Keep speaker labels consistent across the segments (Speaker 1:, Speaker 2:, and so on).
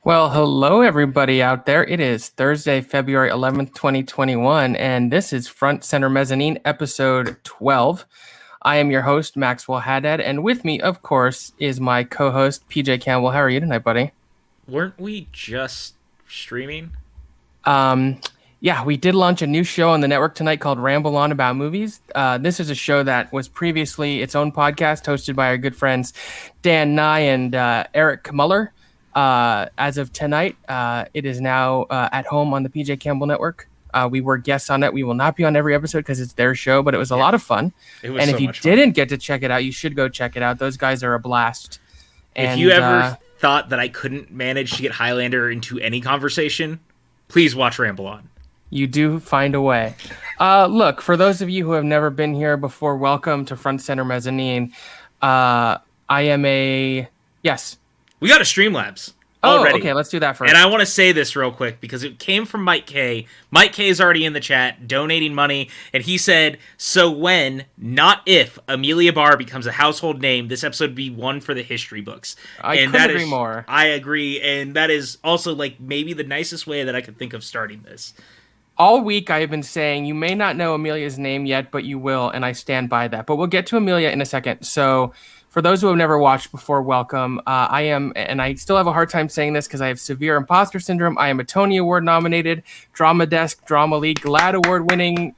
Speaker 1: Well, hello everybody out there. It is Thursday, February 11th, 2021, and this is Front Center Mezzanine, episode 12. I am your host, Maxwell Haddad, and with me, of course, is my co-host, PJ Campbell. How are you tonight, buddy?
Speaker 2: Weren't we just streaming?
Speaker 1: Yeah, we did launch a new show on the network tonight called Ramble On About Movies. This is a show that was previously its own podcast hosted by our good friends Dan Nye and Eric Muller. As of tonight, it is now at home on the PJ Campbell Network. We were guests on it. We will not be on every episode because it's their show, but it was a lot of fun. And if you didn't get to check it out, you should go check it out. Those guys are a blast.
Speaker 2: If you ever thought that I couldn't manage to get Highlander into any conversation, please watch Ramble On.
Speaker 1: You do find a way. Look, for those of you who have never been here before, welcome to Front Center Mezzanine. I am a... Yes.
Speaker 2: We got a Streamlabs
Speaker 1: already. Okay, let's do that first.
Speaker 2: And I want to say this real quick because it came from Mike K. Mike K is already in the chat donating money, and he said, so when, not if, Amelia Barr becomes a household name, this episode would be one for the history books.
Speaker 1: I couldn't agree more.
Speaker 2: I agree, and that is also like maybe the nicest way that I could think of starting this.
Speaker 1: All week I have been saying you may not know Amelia's name yet, but you will, and I stand by that. But we'll get to Amelia in a second. So for those who have never watched before, welcome. I am, and I still have a hard time saying this because I have severe imposter syndrome. I am a Tony Award nominated, Drama Desk, Drama League, GLAAD Award winning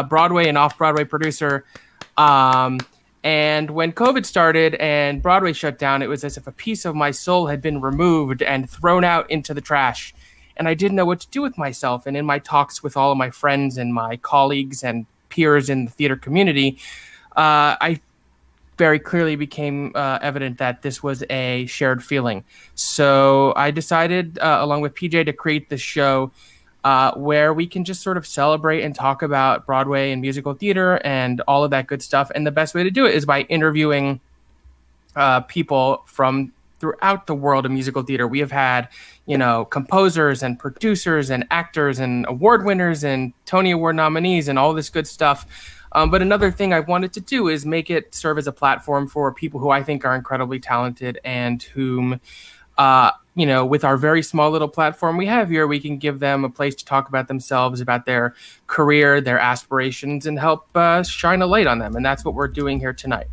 Speaker 1: Broadway and off-Broadway producer. And when COVID started and Broadway shut down, it was as if a piece of my soul had been removed and thrown out into the trash. And I didn't know what to do with myself. And in my talks with all of my friends and my colleagues and peers in the theater community, I very clearly became evident that this was a shared feeling. So I decided, along with PJ, to create this show where we can just sort of celebrate and talk about Broadway and musical theater and all of that good stuff. And the best way to do it is by interviewing people from throughout the world of musical theater. We have had, composers and producers and actors and award winners and Tony Award nominees and all this good stuff. But another thing I wanted to do is make it serve as a platform for people who I think are incredibly talented and whom, with our very small little platform we have here, we can give them a place to talk about themselves, about their career, their aspirations, and help shine a light on them. And that's what we're doing here tonight.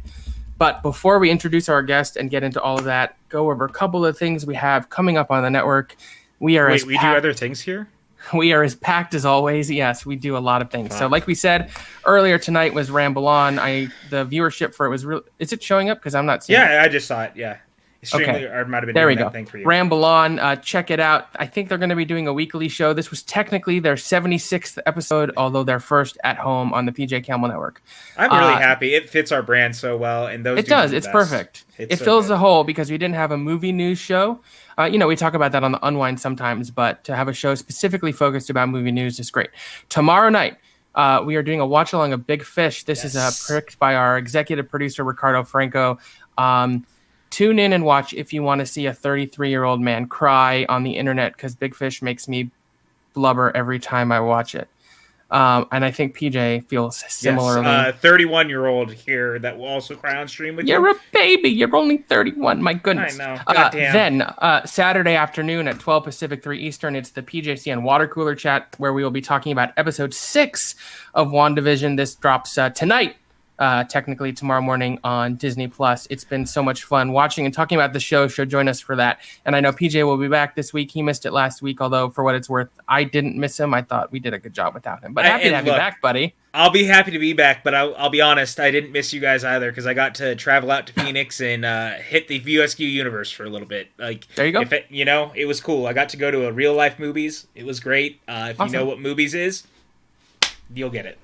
Speaker 1: But before we introduce our guest and get into all of that, go over a couple of things we have coming up on the network. We do
Speaker 2: other things here?
Speaker 1: We are as packed as always. Yes, we do a lot of things. So like we said earlier tonight was Ramble On. The viewership for it was real. Is it showing up? Because I'm not seeing it.
Speaker 2: Yeah, I just saw it. Yeah.
Speaker 1: Okay.
Speaker 2: Or might have been
Speaker 1: there
Speaker 2: doing
Speaker 1: we go.
Speaker 2: That thing for you.
Speaker 1: Ramble On. Check it out. I think they're going to be doing a weekly show. This was technically their 76th episode, although their first at home on the PJ Campbell Network.
Speaker 2: I'm really happy. It fits our brand so well. And those
Speaker 1: it does. It's perfect. It fills the hole because we didn't have a movie news show. We talk about that on the Unwind sometimes, but to have a show specifically focused about movie news is great. Tomorrow night, we are doing a watch along of Big Fish. This is picked by our executive producer, Ricardo Franco. Tune in and watch if you want to see a 33-year-old man cry on the internet because Big Fish makes me blubber every time I watch it. And I think PJ feels similarly.
Speaker 2: 31-year-old here that will also cry on stream with you.
Speaker 1: You're a baby. You're only 31. My goodness.
Speaker 2: I know. Goddamn.
Speaker 1: Then Saturday afternoon at 12 Pacific, 3 Eastern, it's the PJCN Water Cooler Chat where we will be talking about episode 6 of WandaVision. This drops tonight. Technically tomorrow morning on Disney+. It's been so much fun watching and talking about the show. So join us for that. And I know PJ will be back this week. He missed it last week, although for what it's worth, I didn't miss him. I thought we did a good job without him. But happy to have you back, buddy.
Speaker 2: I'll be happy to be back, but I'll be honest, I didn't miss you guys either because I got to travel out to Phoenix and hit the VSQ universe for a little bit.
Speaker 1: There you go.
Speaker 2: It was cool. I got to go to a real life movies. It was great. If awesome. You know what movies is, you'll get it.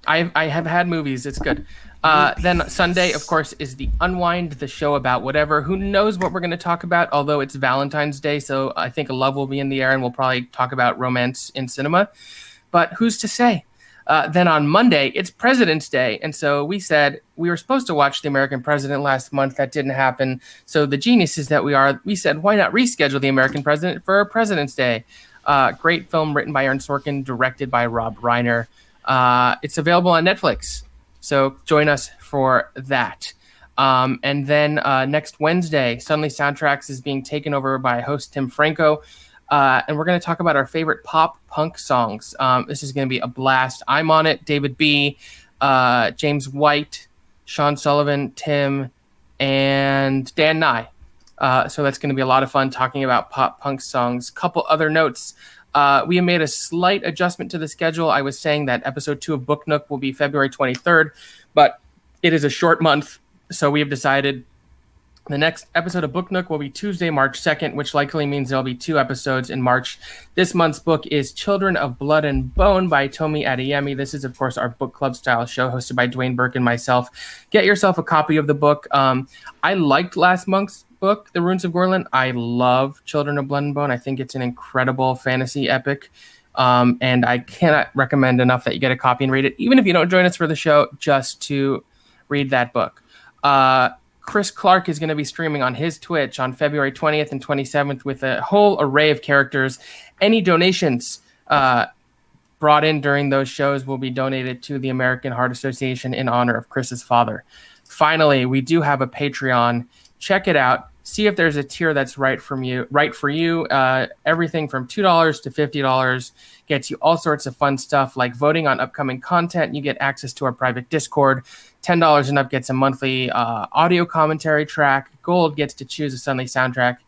Speaker 1: I have had movies. It's good. Then Sunday, of course, is the Unwind, the show about whatever. Who knows what we're going to talk about, although it's Valentine's Day, so I think love will be in the air, and we'll probably talk about romance in cinema. But who's to say? Then on Monday, it's President's Day, and so we said we were supposed to watch The American President last month. That didn't happen. So the geniuses that we are, we said, why not reschedule The American President for President's Day? Great film written by Aaron Sorkin, directed by Rob Reiner. It's available on Netflix. So join us for that. And then next Wednesday, Suddenly Soundtracks is being taken over by host Tim Franco. And we're going to talk about our favorite pop punk songs. This is going to be a blast. I'm on it. David B., James White, Sean Sullivan, Tim, and Dan Nye. So that's going to be a lot of fun talking about pop punk songs. Couple other notes. We have made a slight adjustment to the schedule. I was saying that episode 2 of Book Nook will be February 23rd, but it is a short month. So we have decided the next episode of Book Nook will be Tuesday, March 2nd, which likely means there'll be 2 episodes in March. This month's book is Children of Blood and Bone by Tomi Adeyemi. This is, of course, our book club style show hosted by Dwayne Burke and myself. Get yourself a copy of the book. I liked last month's book, The Runes of Gorlin. I love Children of Blood and Bone. I think it's an incredible fantasy epic. And I cannot recommend enough that you get a copy and read it, even if you don't join us for the show, just to read that book. Chris Clark is going to be streaming on his Twitch on February 20th and 27th with a whole array of characters. Any donations brought in during those shows will be donated to the American Heart Association in honor of Chris's father. Finally, we do have a Patreon. Check it out. See if there's a tier that's right for you. Everything from $2 to $50 gets you all sorts of fun stuff like voting on upcoming content. You get access to our private Discord. $10 and up gets a monthly audio commentary track. Gold gets to choose a Sunday soundtrack.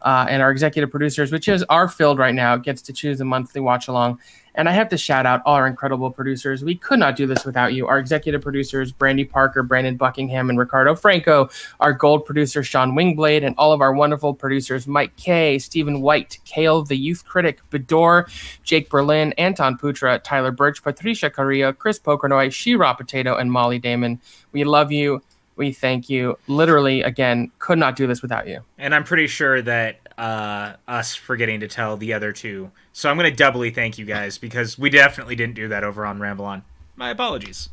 Speaker 1: And our executive producers, which is our field right now, gets to choose a monthly watch along. And I have to shout out all our incredible producers. We could not do this without you. Our executive producers, Brandy Parker, Brandon Buckingham, and Ricardo Franco. Our gold producer, Sean Wingblade, and all of our wonderful producers, Mike Kay, Stephen White, Kale, the Youth Critic, Bedore, Jake Berlin, Anton Putra, Tyler Birch, Patricia Carrillo, Chris Pokernoy, She-Raw Potato, and Molly Damon. We love you. We thank you. Literally, again, could not do this without you.
Speaker 2: And I'm pretty sure that us forgetting to tell the other two. So I'm going to doubly thank you guys because we definitely didn't do that over on Ramble On. My apologies.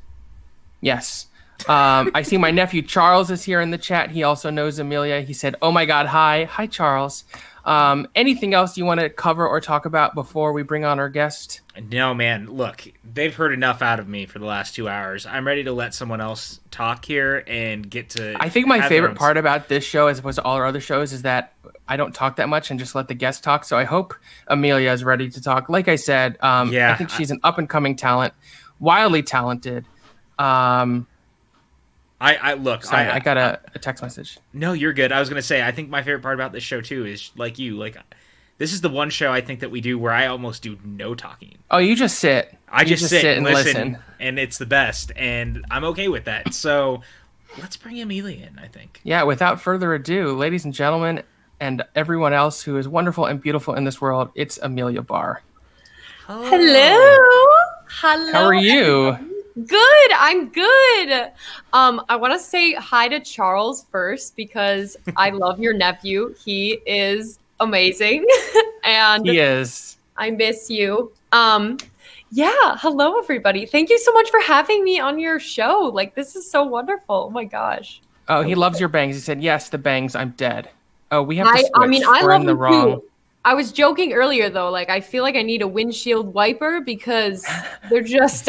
Speaker 1: Yes. I see my nephew Charles is here in the chat. He also knows Amelia. He said, "Oh my God, hi." Hi, Charles. Anything else you want to cover or talk about before we bring on our guest?
Speaker 2: No, man. Look, they've heard enough out of me for the last 2 hours. I'm ready to let someone else talk here and get to...
Speaker 1: I think my favorite part about this show, as opposed to all our other shows, is that I don't talk that much and just let the guests talk. So I hope Amelia is ready to talk. Like I said, I think she's an up-and-coming talent, wildly talented.
Speaker 2: I
Speaker 1: got a text message.
Speaker 2: No, you're good. I was going to say, I think my favorite part about this show, too, is like you. Like, this is the one show I think that we do where I almost do no talking.
Speaker 1: Oh, you just sit.
Speaker 2: I just sit and listen, and it's the best, and I'm okay with that. So let's bring Amelia in, I think.
Speaker 1: Yeah, without further ado, ladies and gentlemen, and everyone else who is wonderful and beautiful in this world, it's Amelia Barr.
Speaker 3: Hello. Hello.
Speaker 1: How are you?
Speaker 3: Good. I'm good. I want to say hi to Charles first because I love your nephew. He is amazing. And
Speaker 1: he is.
Speaker 3: I miss you. Yeah. Hello, everybody. Thank you so much for having me on your show. Like, this is so wonderful. Oh my gosh.
Speaker 1: Oh, he loves your bangs. He said, "Yes, the bangs. I'm dead." Oh, we have to switch.
Speaker 3: I mean, I
Speaker 1: We're
Speaker 3: love
Speaker 1: in the
Speaker 3: them
Speaker 1: wrong.
Speaker 3: too. I was joking earlier though. Like, I feel like I need a windshield wiper because they're just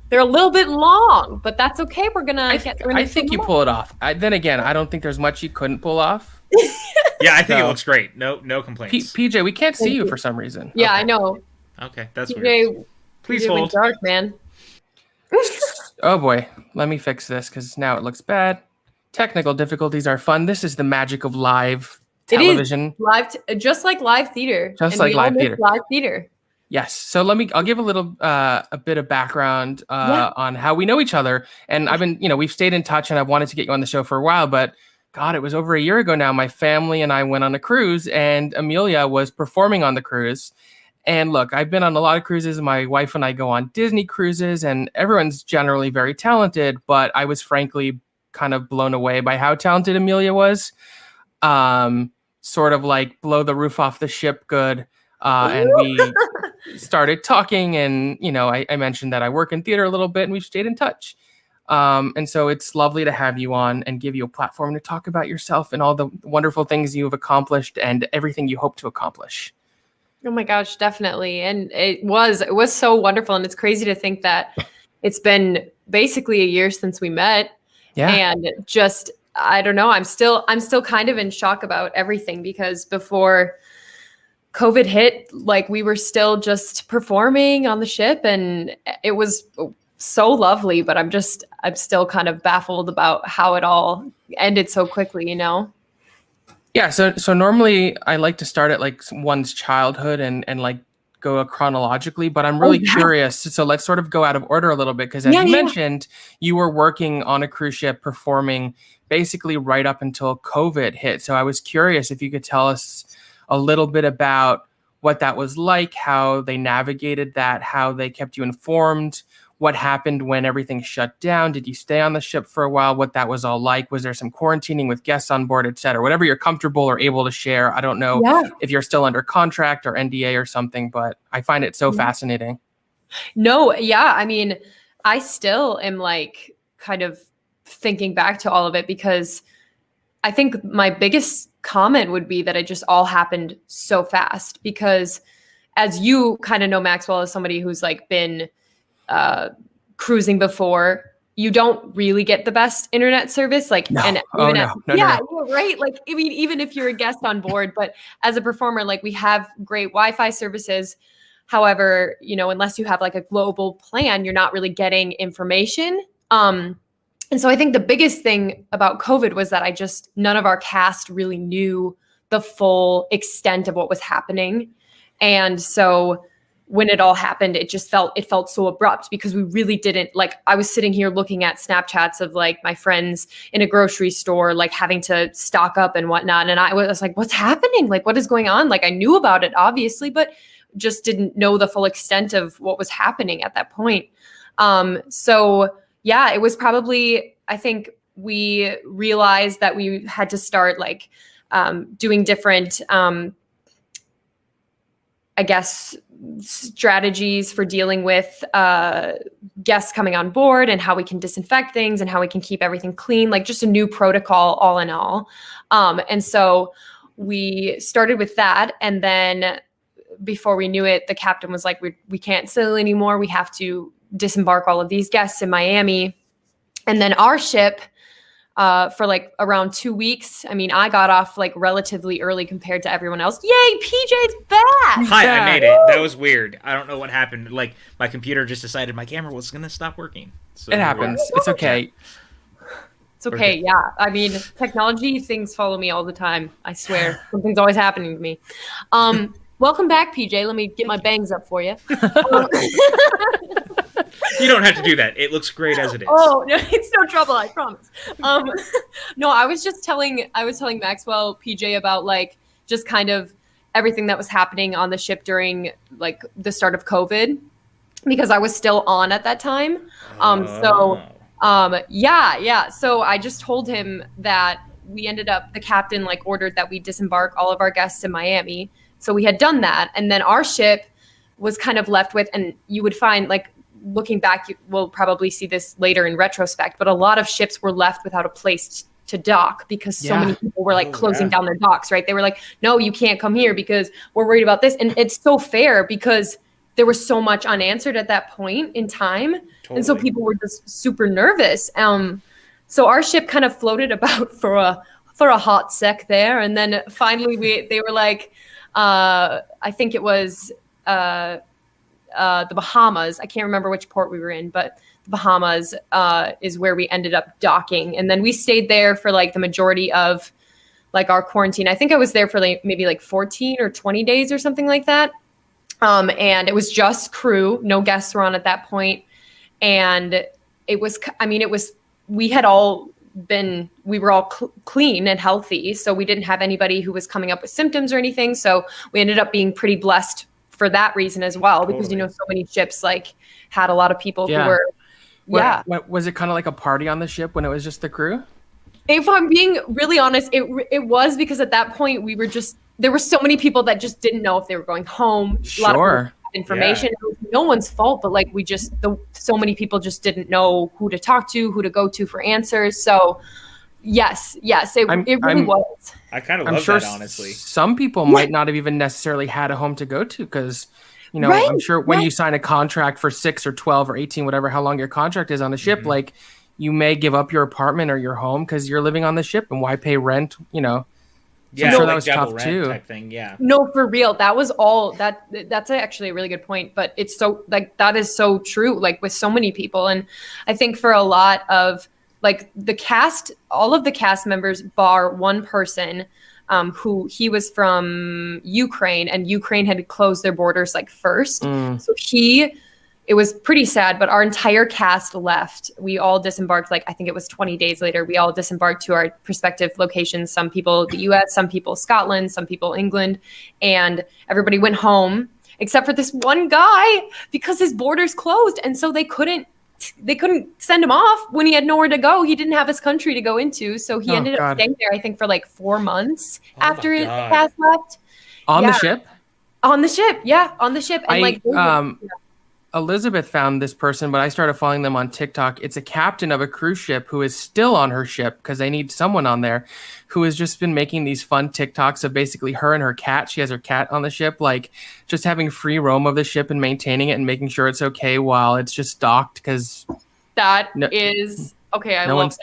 Speaker 3: they're a little bit long, but that's okay. We're gonna
Speaker 1: I think you pull it off. Then again, I don't think there's much you couldn't pull off.
Speaker 2: Yeah, I think it looks great. No complaints.
Speaker 1: PJ, we can't see you for some reason.
Speaker 3: Yeah,
Speaker 2: Okay.
Speaker 3: I know.
Speaker 2: Okay, that's
Speaker 3: PJ,
Speaker 2: weird. Please
Speaker 3: PJ went
Speaker 2: hold.
Speaker 3: dark, man.
Speaker 1: Oh boy, let me fix this because now it looks bad. Technical difficulties are fun. This is the magic of live television.
Speaker 3: It is just like live theater.
Speaker 1: Just
Speaker 3: And
Speaker 1: like
Speaker 3: we all
Speaker 1: live
Speaker 3: miss
Speaker 1: theater.
Speaker 3: Live theater.
Speaker 1: Yes. So I'll give a bit of background on how we know each other. And I've been, we've stayed in touch and I've wanted to get you on the show for a while, but God, it was over a year ago now. My family and I went on a cruise and Amelia was performing on the cruise. And look, I've been on a lot of cruises. My wife and I go on Disney cruises and everyone's generally very talented, but I was frankly kind of blown away by how talented Amelia was. Sort of like blow the roof off the ship good. And we started talking and, I mentioned that I work in theater a little bit and we've stayed in touch. And so it's lovely to have you on and give you a platform to talk about yourself and all the wonderful things you've accomplished and everything you hope to accomplish.
Speaker 3: Oh my gosh, definitely. And it was so wonderful. And it's crazy to think that it's been basically a year since we met.
Speaker 1: Yeah.
Speaker 3: And just, I don't know, I'm still kind of in shock about everything, because before COVID hit, like, we were still just performing on the ship, and it was so lovely, but I'm still kind of baffled about how it all ended so quickly, you know?
Speaker 1: Yeah, so normally I like to start at like one's childhood and like go chronologically, but I'm really curious. So let's sort of go out of order a little bit, because as you mentioned, you were working on a cruise ship performing basically right up until COVID hit. So I was curious if you could tell us a little bit about what that was like, how they navigated that, how they kept you informed, what happened when everything shut down. Did you stay on the ship for a while? What that was all like? Was there some quarantining with guests on board, et cetera? Whatever you're comfortable or able to share. I don't know if you're still under contract or NDA or something, but I find it so fascinating.
Speaker 3: No, yeah. I mean, I still am like kind of thinking back to all of it, because I think my biggest comment would be that it just all happened so fast, because as you kind of know, Maxwell, as somebody who's like been cruising before, you don't really get the best internet service. Like,
Speaker 1: no.
Speaker 3: Right. Like, I mean, even if you're a guest on board, but as a performer, like, we have great Wi-Fi services. However, you know, unless you have like a global plan, you're not really getting information. And so I think the biggest thing about COVID was that none of our cast really knew the full extent of what was happening. And so when it all happened, it felt so abrupt, because we really didn't, like, I was sitting here looking at Snapchats of like my friends in a grocery store, like having to stock up and whatnot. And I was like, what's happening? Like, what is going on? Like, I knew about it obviously, but just didn't know the full extent of what was happening at that point. So yeah, it was probably, I think we realized that we had to start like doing different, I guess, strategies for dealing with guests coming on board, and how we can disinfect things and how we can keep everything clean, like just a new protocol all in all. And so we started with that. And then before we knew it, the captain was like, we can't sail anymore. We have to disembark all of these guests in Miami. And then our ship, for like around 2 weeks. I mean, I got off like relatively early compared to everyone else. Yay, PJ's back!
Speaker 2: Hi, I made it. That was weird. I don't know what happened. Like, my computer just decided my camera was going to stop working. So
Speaker 1: it happens. It's okay.
Speaker 3: It's okay, yeah. I mean, technology things follow me all the time. I swear. Something's always happening to me. Welcome back, PJ. Let me get my bangs up for you.
Speaker 2: You don't have to do that. It looks great as it is.
Speaker 3: Oh, no, it's no trouble, I promise. No, I was telling Maxwell, PJ, about like just kind of everything that was happening on the ship during like the start of COVID, because I was still on at that time. So I just told him that we ended up, the captain like ordered that we disembark all of our guests in Miami. So we had done that. And then our ship was kind of left with, and you would find like, looking back, we'll probably see this later in retrospect, but a lot of ships were left without a place to dock, because so many people were like closing down their docks, right? They were like, no, you can't come here because we're worried about this. And it's so fair, because there was so much unanswered at that point in time. Totally. And so people were just super nervous. So our ship kind of floated about for a hot sec there. And then finally they were like, I think it was the Bahamas. I can't remember which port we were in, but the Bahamas is where we ended up docking. And then we stayed there for like the majority of like our quarantine. I think I was there for like maybe like 14 or 20 days or something like that. And it was just crew. No guests were on at that point. And we were all clean and healthy. So we didn't have anybody who was coming up with symptoms or anything. So we ended up being pretty blessed for that reason as well, because, you know, so many ships like had a lot of people who were,
Speaker 1: Was it kind of like a party on the ship when it was just the crew?
Speaker 3: If I'm being really honest, it was, because at that point there were so many people that just didn't know if they were going home.
Speaker 1: Sure.
Speaker 3: A lot of people had information. It was no one's fault, but like so many people just didn't know who to talk to, who to go to for answers. So yes, it really was.
Speaker 2: I kind of love that, honestly.
Speaker 1: Some people might not have even necessarily had a home to go to, because, you know, I'm sure when you sign a contract for 6 or 12 or 18, whatever, how long your contract is on a ship, like you may give up your apartment or your home because you're living on the ship, and why pay rent? So
Speaker 2: Yeah,
Speaker 1: I'm sure
Speaker 2: like
Speaker 1: that was
Speaker 2: double
Speaker 1: tough
Speaker 2: rent
Speaker 1: too.
Speaker 2: type thing. Yeah.
Speaker 3: No, for real. That was all that's actually a really good point, but it's so like that is so true, like with so many people. And I think for a lot of like the cast, all of the cast members bar one person who he was from Ukraine, and Ukraine had closed their borders like first. So it was pretty sad, but our entire cast left. We all disembarked, like I think it was 20 days later. We all disembarked to our respective locations. Some people the US, some people Scotland, some people England, and everybody went home except for this one guy because his borders closed, and so they couldn't send him off when he had nowhere to go. He didn't have his country to go into, so he ended up staying there I think for like 4 months after his cast left.
Speaker 1: On the ship?
Speaker 3: On the ship, yeah, on the ship. And
Speaker 1: Elizabeth found this person, but I started following them on TikTok. It's a captain of a cruise ship who is still on her ship because they need someone on there, who has just been making these fun TikToks of basically her and her cat. She has her cat on the ship, like just having free roam of the ship and maintaining it and making sure it's okay while it's just docked because
Speaker 3: okay.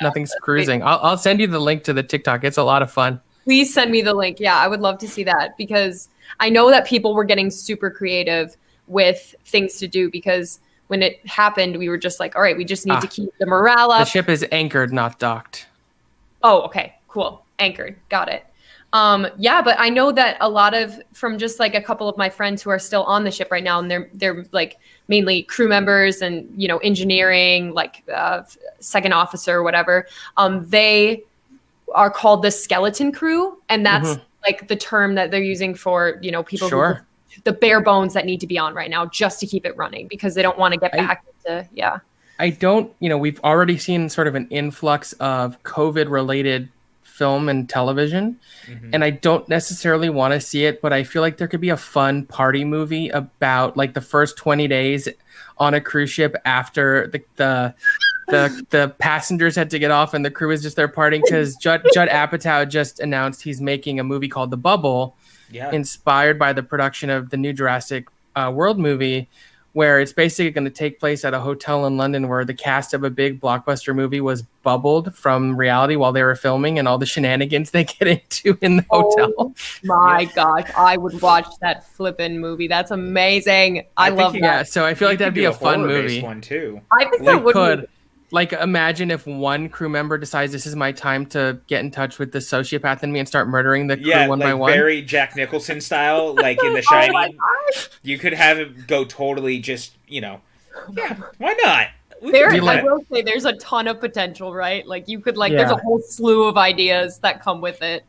Speaker 1: Nothing's cruising. I'll send you the link to the TikTok. It's a lot of fun.
Speaker 3: Please send me the link. Yeah, I would love to see that because I know that people were getting super creative with things to do, because when it happened, we were just like, all right, we just need to keep the morale up.
Speaker 1: The ship is anchored, not docked.
Speaker 3: Oh, okay, cool. Anchored. Got it. Yeah, but I know that a lot from just like a couple of my friends who are still on the ship right now, and they're like mainly crew members and, engineering, like second officer or whatever. They are called the skeleton crew. And that's like the term that they're using for, people who the bare bones that need to be on right now just to keep it running, because they don't want to get back into,
Speaker 1: I don't, we've already seen sort of an influx of COVID related film and television, and I don't necessarily want to see it, but I feel like there could be a fun party movie about like the first 20 days on a cruise ship after the passengers had to get off and the crew is just there partying, because Judd Apatow just announced he's making a movie called The Bubble, inspired by the production of the new Jurassic World movie, where it's basically going to take place at a hotel in London where the cast of a big blockbuster movie was bubbled from reality while they were filming, and all the shenanigans they get into in the hotel.
Speaker 3: My gosh, I would watch that flippin' movie. That's amazing. I love that.
Speaker 1: Yeah, so I feel like that'd be a fun movie.
Speaker 2: One too.
Speaker 3: I think that would be.
Speaker 1: Like, imagine if one crew member decides this is my time to get in touch with the sociopath in me and start murdering the crew one by one.
Speaker 2: Very Jack Nicholson style, like in The Shining. You could have it go totally just, why not?
Speaker 3: I will say there's a ton of potential, right? Like you could there's a whole slew of ideas that come with it.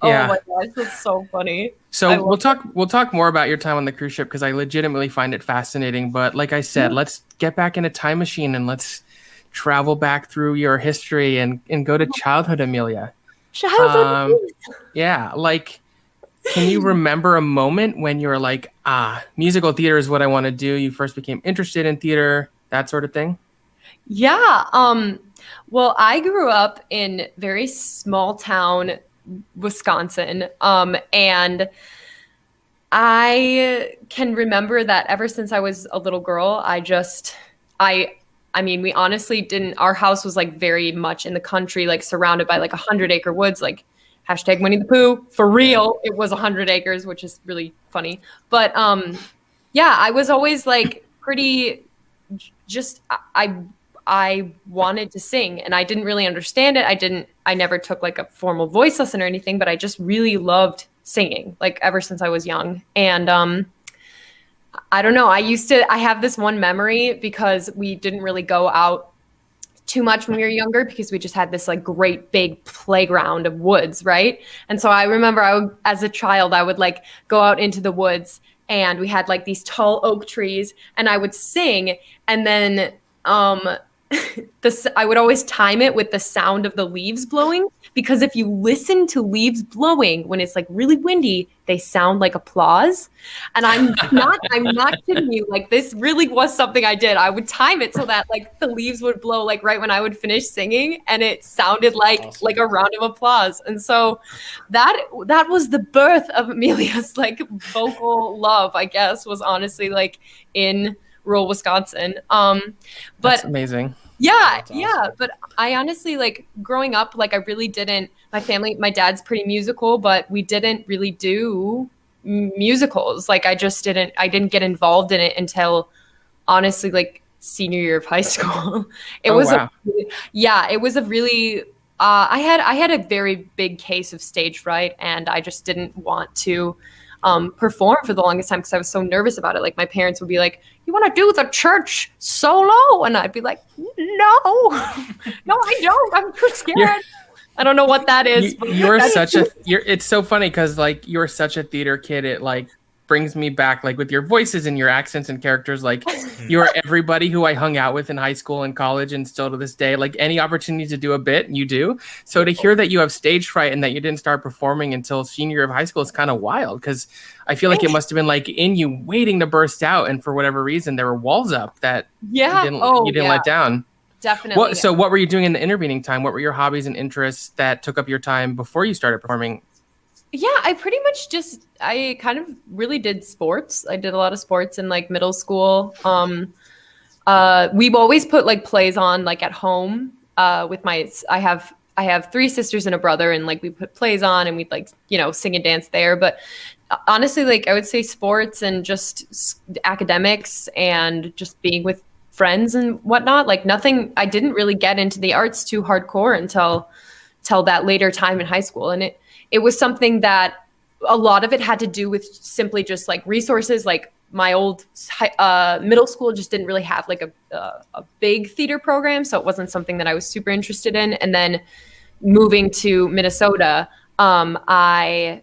Speaker 3: Oh my gosh, that's so funny.
Speaker 1: So we'll talk more about your time on the cruise ship, because I legitimately find it fascinating. But like I said, let's get back in a time machine and let's travel back through your history and go to childhood, Amelia. Like, can you remember a moment when you were like, musical theater is what I want to do? You first became interested in theater, that sort of thing?
Speaker 3: Yeah. Well, I grew up in very small town, Wisconsin. And I can remember that ever since I was a little girl, I mean, we honestly didn't, our house was like very much in the country, like surrounded by like 100-acre woods, like hashtag Winnie the Pooh, for real. It was 100 acres, which is really funny. But I was always like pretty just, I wanted to sing, and I didn't really understand it. I never took like a formal voice lesson or anything, but I just really loved singing, like ever since I was young. And I don't know. I have this one memory, because we didn't really go out too much when we were younger, because we just had this like great big playground of woods. Right. And so I remember as a child, I would like go out into the woods, and we had like these tall oak trees, and I would sing. And then, I would always time it with the sound of the leaves blowing, because if you listen to leaves blowing when it's like really windy, they sound like applause. And I'm not kidding you. Like, this really was something I did. I would time it so that like the leaves would blow like right when I would finish singing, and it sounded like
Speaker 2: awesome.
Speaker 3: Like a round of applause. And so that was the birth of Amelia's like vocal love, I guess, was honestly like in rural Wisconsin. But
Speaker 1: that's amazing.
Speaker 3: Yeah,
Speaker 2: That's
Speaker 3: yeah.
Speaker 2: awesome.
Speaker 3: But I honestly, like, growing up, like, I really didn't. My dad's pretty musical, but we didn't really do musicals. Like, I didn't get involved in it until honestly, like, senior year of high school. It
Speaker 1: Oh
Speaker 3: was
Speaker 1: wow.
Speaker 3: it was a really, I had a very big case of stage fright, and I just didn't want to perform for the longest time because I was so nervous about it. Like, my parents would be like, "You want to do the church solo?" And I'd be like, "No, no, I don't. I'm too scared."
Speaker 1: You're-
Speaker 3: I don't know what that is.
Speaker 1: You're such a you're it's so funny because like you're such a theater kid. It like brings me back like with your voices and your accents and characters. Like you're everybody who I hung out with in high school and college and still to this day. Like any opportunity to do a bit, you do. So to hear that you have stage fright and that you didn't start performing until senior year of high school is kind of wild because I feel like it must have been like in you waiting to burst out, and for whatever reason there were walls up that
Speaker 3: Yeah.
Speaker 1: you didn't let down.
Speaker 3: Definitely.
Speaker 1: So what were you doing in the intervening time? What were your hobbies and interests that took up your time before you started performing?
Speaker 3: Yeah, I pretty much I kind of really did sports. I did a lot of sports in like middle school. We've always put like plays on like at home with I have three sisters and a brother, and like we put plays on and we'd like, sing and dance there. But honestly, like I would say sports and just academics and just being with friends and whatnot. Like nothing, I didn't really get into the arts too hardcore until that later time in high school. And it was something that a lot of it had to do with simply just like resources. Like my old middle school just didn't really have like a big theater program. So it wasn't something that I was super interested in. And then moving to Minnesota, I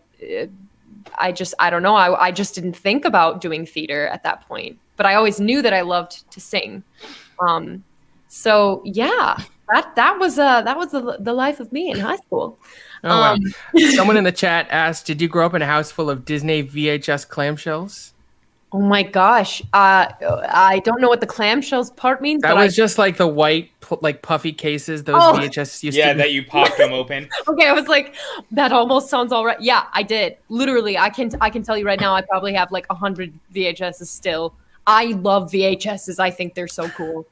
Speaker 3: don't know. I just didn't think about doing theater at that point, but I always knew that I loved to sing. So yeah, that was the life of me in high school.
Speaker 1: Oh, wow. Someone in the chat asked, did you grow up in a house full of Disney VHS clamshells?
Speaker 3: Oh my gosh. I don't know what the clamshells part means.
Speaker 1: That
Speaker 3: but
Speaker 1: was just like the white, like puffy cases those VHS used to
Speaker 2: Yeah,
Speaker 1: be.
Speaker 2: that you popped them open.
Speaker 3: Okay, I was like, that almost sounds all right. Yeah, I did. Literally, I can tell you right now, I probably have like 100 VHSs still. I love VHSs. I think they're so cool.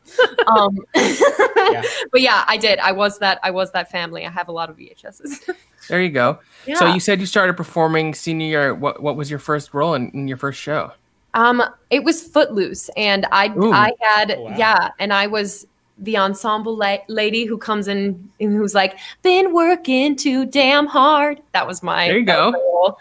Speaker 2: Yeah.
Speaker 3: But yeah, I did. I was that family. I have a lot of VHSs.
Speaker 1: There you go.
Speaker 3: Yeah.
Speaker 1: So you said you started performing senior year. What was your first role in your first show?
Speaker 3: It was Footloose, and I had
Speaker 2: Oh, wow.
Speaker 3: yeah, and I was the ensemble lady who comes in and who's like, been working too damn hard. That was my
Speaker 1: There you go.
Speaker 3: role.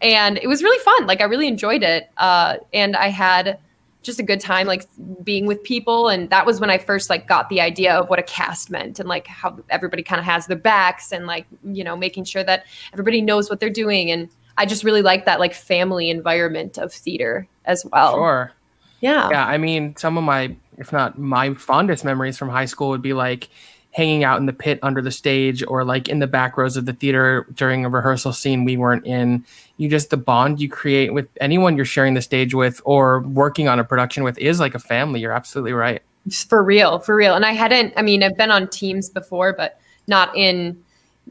Speaker 3: And it was really fun. Like I really enjoyed it. And I had just a good time, like being with people. And that was when I first like got the idea of what a cast meant and like how everybody kind of has their backs and like, making sure that everybody knows what they're doing. And I just really like that like family environment of theater as well.
Speaker 1: Sure.
Speaker 3: Yeah.
Speaker 1: Yeah, I mean, some of my, if not my fondest memories from high school would be like hanging out in the pit under the stage or like in the back rows of the theater during a rehearsal scene we weren't in. The bond you create with anyone you're sharing the stage with or working on a production with is like a family. You're absolutely right.
Speaker 3: For real. And I've been on teams before, but not in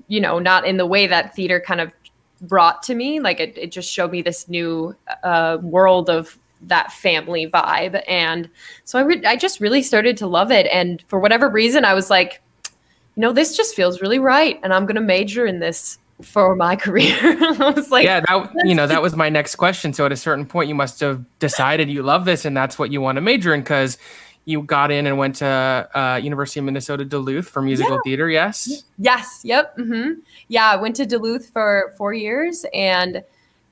Speaker 3: the way that theater kind of brought to me. Like it just showed me this new world of that family vibe. And so I just really started to love it. And for whatever reason, I was like, this just feels really right. And I'm going to major in this for my career. I was like,
Speaker 1: yeah, that was my next question. So at a certain point, you must have decided you love this and that's what you want to major in because you got in and went to University of Minnesota Duluth for musical theater. Yes.
Speaker 3: Yes. Yep. Mm-hmm. Yeah. I went to Duluth for 4 years, and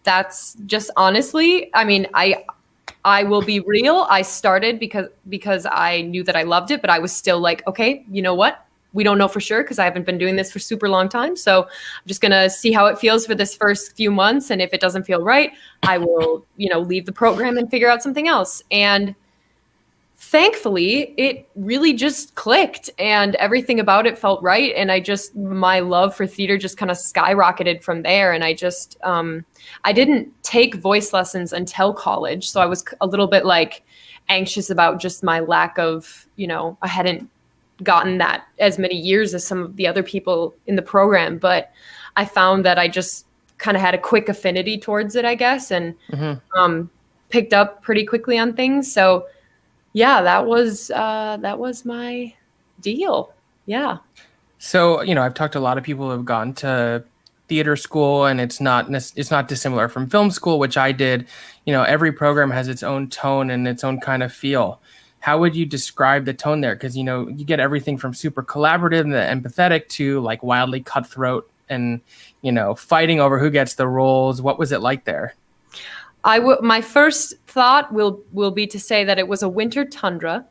Speaker 3: that's just honestly, I will be real. I started because I knew that I loved it, but I was still like, okay, you know what? We don't know for sure because I haven't been doing this for super long time. So I'm just going to see how it feels for this first few months. And if it doesn't feel right, I will, leave the program and figure out something else. And thankfully, it really just clicked and everything about it felt right. And my love for theater just kind of skyrocketed from there. And I didn't take voice lessons until college. So I was a little bit like anxious about just my lack of, I hadn't gotten that as many years as some of the other people in the program. But I found that I just kind of had a quick affinity towards it, I guess, and picked up pretty quickly on things. So yeah, that was my deal. Yeah.
Speaker 1: So, I've talked to a lot of people who have gone to theater school, and it's not dissimilar from film school, which I did. Every program has its own tone and its own kind of feel. How would you describe the tone there? Because, you get everything from super collaborative and empathetic to like wildly cutthroat and, fighting over who gets the roles. What was it like there?
Speaker 3: My first thought will be to say that it was a winter tundra.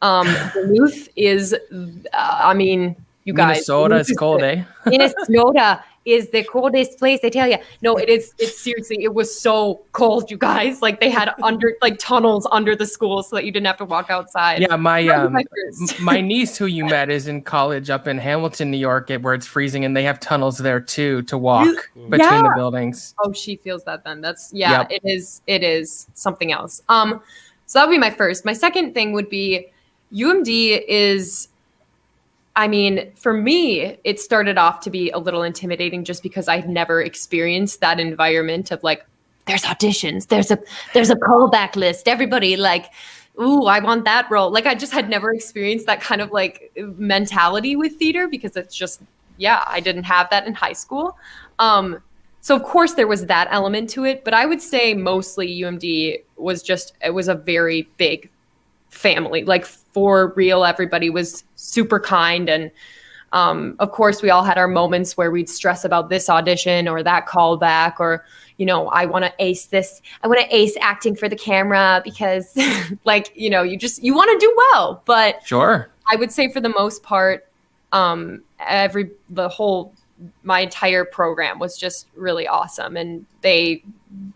Speaker 3: Duluth is, you guys.
Speaker 1: Minnesota is cold, eh?
Speaker 3: Minnesota is the coldest place, they tell you. No, it's seriously, it was so cold, you guys. Like they had tunnels under the school so that you didn't have to walk outside.
Speaker 1: Yeah, my niece who you met is in college up in Hamilton, New York, where it's freezing, and they have tunnels there too to walk between the buildings.
Speaker 3: Oh, she feels that then. It is something else. So that would be my first. My second thing would be UMD is, for me, it started off to be a little intimidating just because I'd never experienced that environment of like, there's auditions, there's a callback list, everybody like, ooh, I want that role. Like I just had never experienced that kind of like mentality with theater because it's just, I didn't have that in high school. So of course there was that element to it, but I would say mostly UMD it was a very big family. Like for real, everybody was super kind. And of course we all had our moments where we'd stress about this audition or that callback, or, I want to ace this. I want to ace acting for the camera because like, you want to do well, but
Speaker 1: sure.
Speaker 3: I would say for the most part, my entire program was just really awesome. And they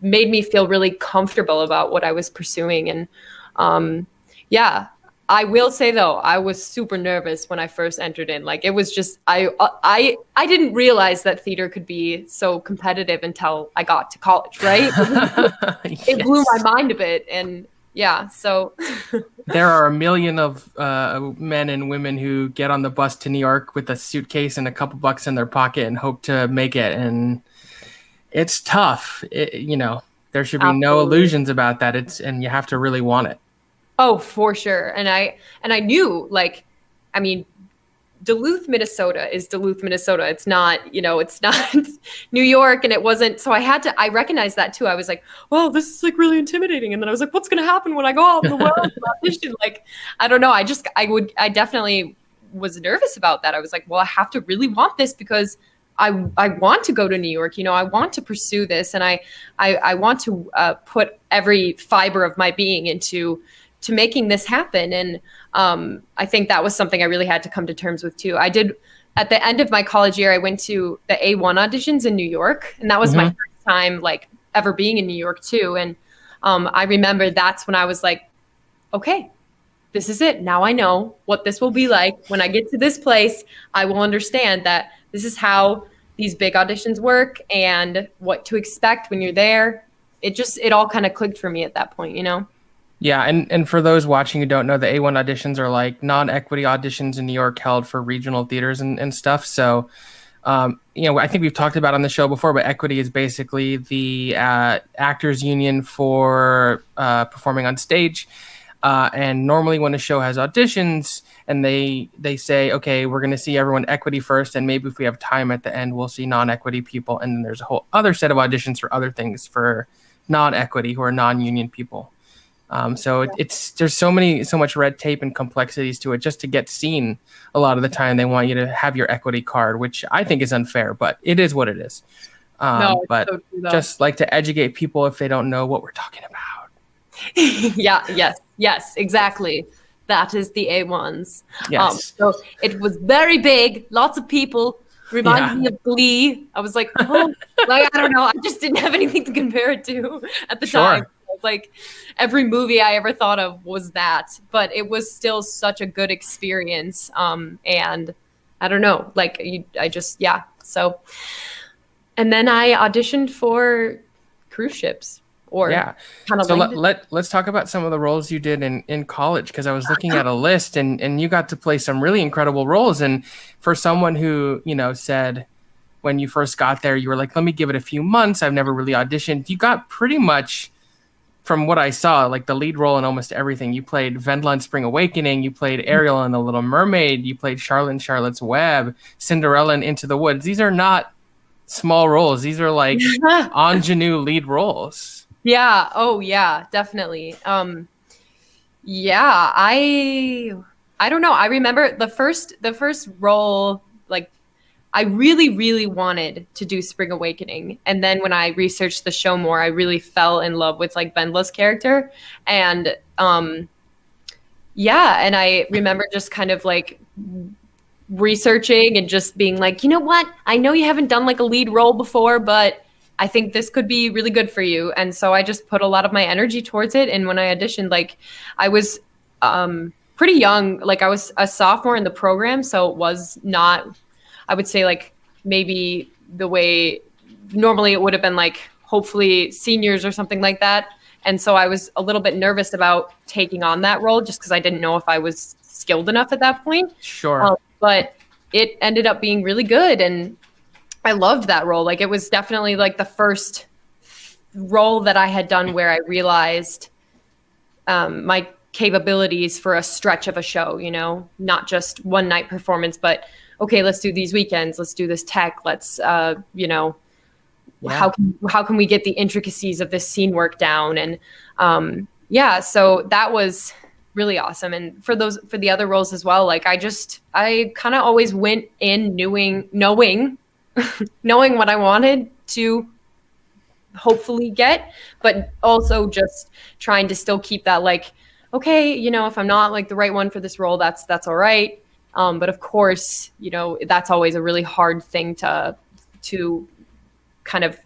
Speaker 3: made me feel really comfortable about what I was pursuing. And, I will say though, I was super nervous when I first entered in. Like it was just, I didn't realize that theater could be so competitive until I got to college, right? It blew my mind a bit. And so.
Speaker 1: There are a million of men and women who get on the bus to New York with a suitcase and a couple bucks in their pocket and hope to make it. And it's tough. There should be no illusions about that. And you have to really want it.
Speaker 3: Oh, for sure. And I knew Duluth, Minnesota is Duluth, Minnesota. It's not, it's not New York, and it wasn't. So I recognized that too. I was like, well, this is like really intimidating. And then I was like, what's going to happen when I go out in the world and audition? Like, I don't know. I definitely was nervous about that. I was like, well, I have to really want this because I want to go to New York. I want to pursue this. And I want to put every fiber of my being into making this happen. And I think that was something I really had to come to terms with too. I did, at the end of my college year, I went to the A1 auditions in New York, and that was my first time like ever being in New York too. And I remember that's when I was like, okay, this is it. Now I know what this will be like. When I get to this place, I will understand that this is how these big auditions work and what to expect when you're there. It all kind of clicked for me at that point,
Speaker 1: Yeah, and for those watching who don't know, the A1 auditions are like non-equity auditions in New York held for regional theaters and stuff. So, I think we've talked about on the show before, but equity is basically the actors union for performing on stage. And normally when a show has auditions and they say, okay, we're going to see everyone equity first, and maybe if we have time at the end, we'll see non-equity people. And then there's a whole other set of auditions for other things for non-equity who are non-union people. There's so much red tape and complexities to it just to get seen. A lot of the time they want you to have your equity card, which I think is unfair, but it is what it is. But so true, just like to educate people if they don't know what we're talking about.
Speaker 3: Yes, exactly. That is the A1s.
Speaker 1: Yes.
Speaker 3: So it was very big, lots of people. Reminded me of Glee. I was like, oh, I don't know. I just didn't have anything to compare it to at the time. Like every movie I ever thought of was that, but it was still such a good experience. And I don't know, So, and then I auditioned for cruise ships
Speaker 1: let's talk about some of the roles you did in college. Cause I was looking at a list and you got to play some really incredible roles. And for someone who, said when you first got there, you were like, let me give it a few months. I've never really auditioned. You got pretty much from what I saw, like the lead role in almost everything. You played Wendla in Spring Awakening, you played Ariel in The Little Mermaid, you played Charlotte in Charlotte's Web, Cinderella in Into the Woods. These are not small roles. These are like ingenue lead roles.
Speaker 3: Yeah. Oh, yeah, definitely. Yeah, I don't know. I remember the first role, like I really, really wanted to do Spring Awakening. And then when I researched the show more, I really fell in love with like Wendla's character. And yeah, and I remember just kind of like researching and just being like, you know what? I know you haven't done like a lead role before, but I think this could be really good for you. And so I just put a lot of my energy towards it. And when I auditioned, like I was pretty young, like I was a sophomore in the program. So it was not, I would say like maybe the way normally it would have been like hopefully seniors or something like that. And so I was a little bit nervous about taking on that role just because I didn't know if I was skilled enough at that point.
Speaker 1: Sure.
Speaker 3: But it ended up being really good. And I loved that role. Like it was definitely like the first role that I had done where I realized my capabilities for a stretch of a show, you know, not just one night performance, but okay, let's do these weekends. Let's do this tech. Let's, you know, how can we get the intricacies of this scene work down? And yeah, so that was really awesome. And for the other roles as well, like I kind of always went in knowing what I wanted to hopefully get, but also just trying to still keep that like, okay, you know, if I'm not like the right one for this role, that's all right. But of course, you know, that's always a really hard thing to kind of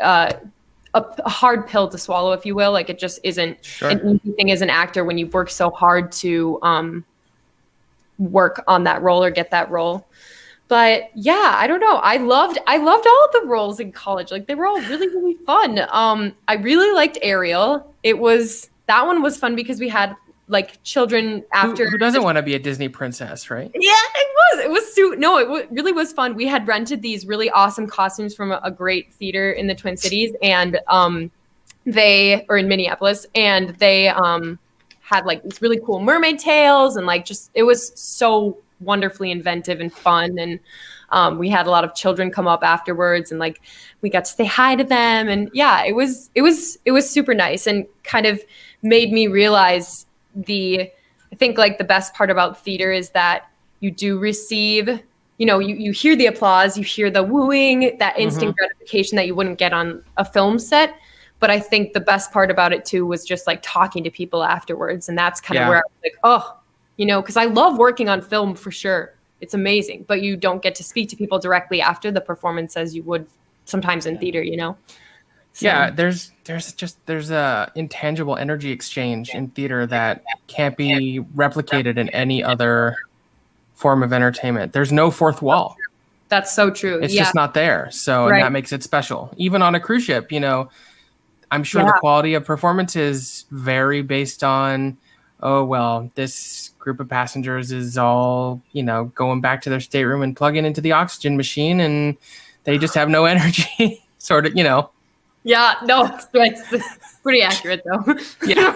Speaker 3: a hard pill to swallow, if you will. Like it just isn't an easy thing as an actor when you've worked so hard to work on that role or get that role. But yeah, I don't know. I loved all of the roles in college. Like they were all really, really fun. I really liked Ariel. That one was fun because we had like children after.
Speaker 1: Who doesn't want to be a Disney princess, right?
Speaker 3: Yeah, it was really was fun. We had rented these really awesome costumes from a great theater in the Twin Cities, and they are in Minneapolis, and they had like these really cool mermaid tails, and like just it was so wonderfully inventive and fun. And we had a lot of children come up afterwards, and like we got to say hi to them, and yeah, it was super nice and kind of made me realize I think like the best part about theater is that you do receive, you know, you hear the applause, you hear the wooing, that instant gratification that you wouldn't get on a film set. But I think the best part about it too was just like talking to people afterwards. And that's kind of where I was like, oh, you know, because I love working on film for sure. It's amazing, but you don't get to speak to people directly after the performance as you would sometimes in theater, you know? So.
Speaker 1: Yeah, there's a intangible energy exchange in theater that can't be replicated in any other form of entertainment. There's no fourth wall.
Speaker 3: That's so true.
Speaker 1: It's just not there. So and that makes it special. Even on a cruise ship, you know, I'm sure the quality of performances vary based on, oh, well, this group of passengers is all, you know, going back to their stateroom and plugging into the oxygen machine and they just have no energy, sort of, you know.
Speaker 3: Yeah, no, it's pretty accurate though.
Speaker 1: Yeah.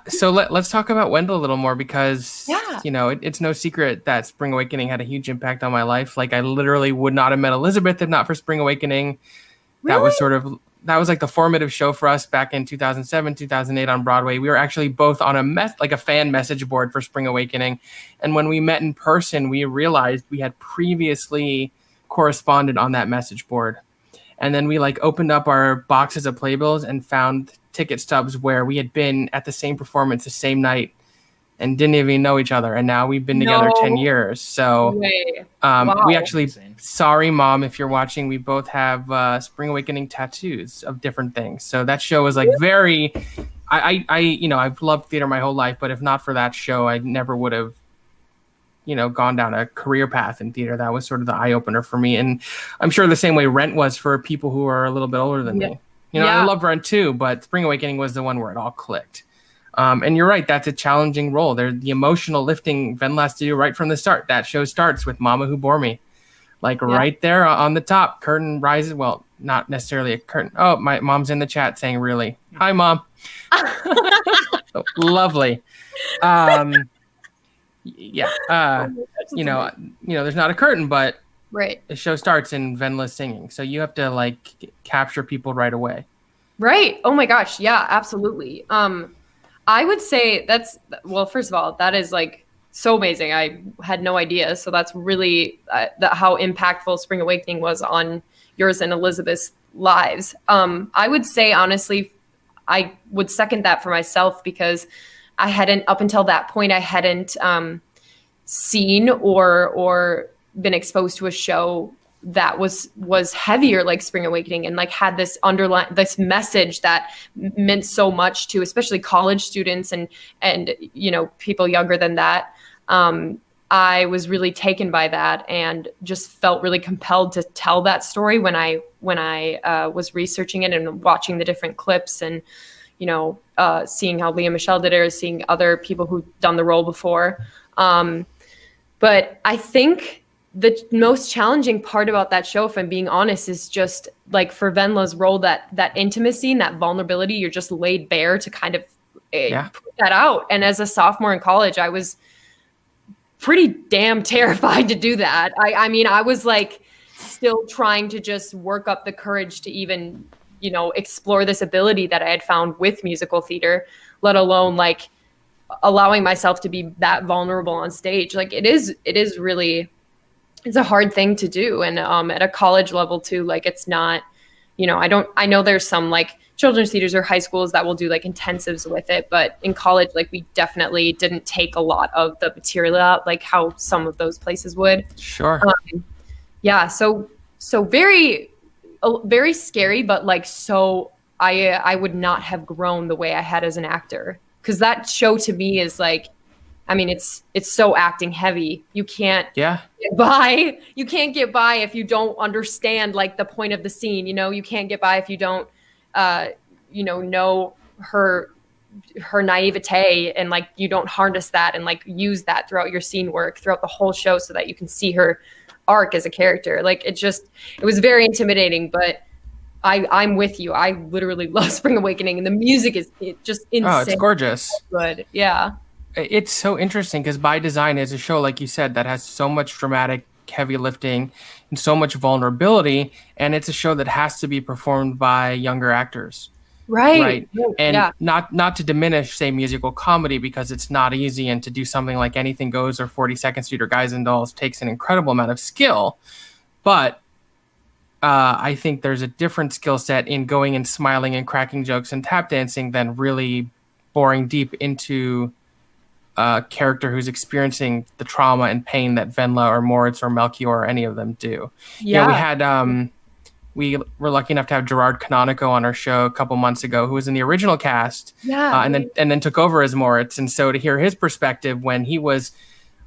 Speaker 1: So let's talk about Wendla a little more because, you know, it's no secret that Spring Awakening had a huge impact on my life. Like I literally would not have met Elizabeth if not for Spring Awakening.
Speaker 3: Really?
Speaker 1: That was like the formative show for us back in 2007, 2008 on Broadway. We were actually both on a fan message board for Spring Awakening. And when we met in person, we realized we had previously corresponded on that message board. And then we like opened up our boxes of playbills and found ticket stubs where we had been at the same performance the same night and didn't even know each other. And now we've been together 10 years. So we actually, sorry, Mom, if you're watching, we both have Spring Awakening tattoos of different things. So that show was like very, you know, I've loved theater my whole life, but if not for that show, I never would have, you know, gone down a career path in theater. That was sort of the eye opener for me. And I'm sure the same way Rent was for people who are a little bit older than me. You know, I love Rent too, but Spring Awakening was the one where it all clicked. And you're right, that's a challenging role. There's the emotional lifting Wendla has to do right from the start. That show starts with Mama Who Bore Me. Like right there on the top, curtain rises. Well, not necessarily a curtain. Oh, my mom's in the chat saying, really? Hi, Mom. Lovely. Yeah. You know, there's not a curtain, but
Speaker 3: Right.
Speaker 1: the show starts in Venla's singing. So you have to like capture people right away.
Speaker 3: Right. Oh my gosh. Yeah, absolutely. I would say well, first of all, that is like so amazing. I had no idea. So that's really how impactful Spring Awakening was on yours and Elizabeth's lives. I would say, honestly, I would second that for myself because I hadn't, up until that point, I hadn't seen or been exposed to a show that was heavier like Spring Awakening and like had this message that meant so much to especially college students and people younger than that. I was really taken by that and just felt really compelled to tell that story when I was researching it and watching the different clips and seeing how Leah Michelle did it or seeing other people who've done the role before. But I think the most challenging part about that show, if I'm being honest, is just like for Venla's role, that intimacy and that vulnerability, you're just laid bare to kind of put that out. And as a sophomore in college, I was pretty damn terrified to do that. I mean, I was like still trying to just work up the courage to even, explore this ability that I had found with musical theater, let alone like allowing myself to be that vulnerable on stage. Like it is really, it's a hard thing to do. And at a college level too, like it's not, I know there's some like children's theaters or high schools that will do like intensives with it, but in college, like we definitely didn't take a lot of the material out, like how some of those places would.
Speaker 1: Sure.
Speaker 3: Yeah. So very, very scary, but like, so I would not have grown the way I had as an actor. Cause that show to me is like, I mean, it's so acting heavy. You can't get by. You can't get by if you don't understand like the point of the scene. You can't get by if you don't, know her naivete and like you don't harness that and like use that throughout your scene work throughout the whole show so that you can see her arc as a character. Like it was very intimidating, but I'm with you. I literally love Spring Awakening and the music is just insane.
Speaker 1: Oh, it's gorgeous.
Speaker 3: Good. Yeah.
Speaker 1: It's so interesting because by design is a show, like you said, that has so much dramatic heavy lifting and so much vulnerability. And it's a show that has to be performed by younger actors. Right. And not to diminish, say, musical comedy, because it's not easy. And to do something like Anything Goes or 42nd Street or Guys and Dolls takes an incredible amount of skill. But I think there's a different skill set in going and smiling and cracking jokes and tap dancing than really boring deep into a character who's experiencing the trauma and pain that Venla or Moritz or Melchior or any of them do. Yeah, we had we were lucky enough to have Gerard Canonico on our show a couple months ago, who was in the original cast, and then took over as Moritz. And so to hear his perspective when he was,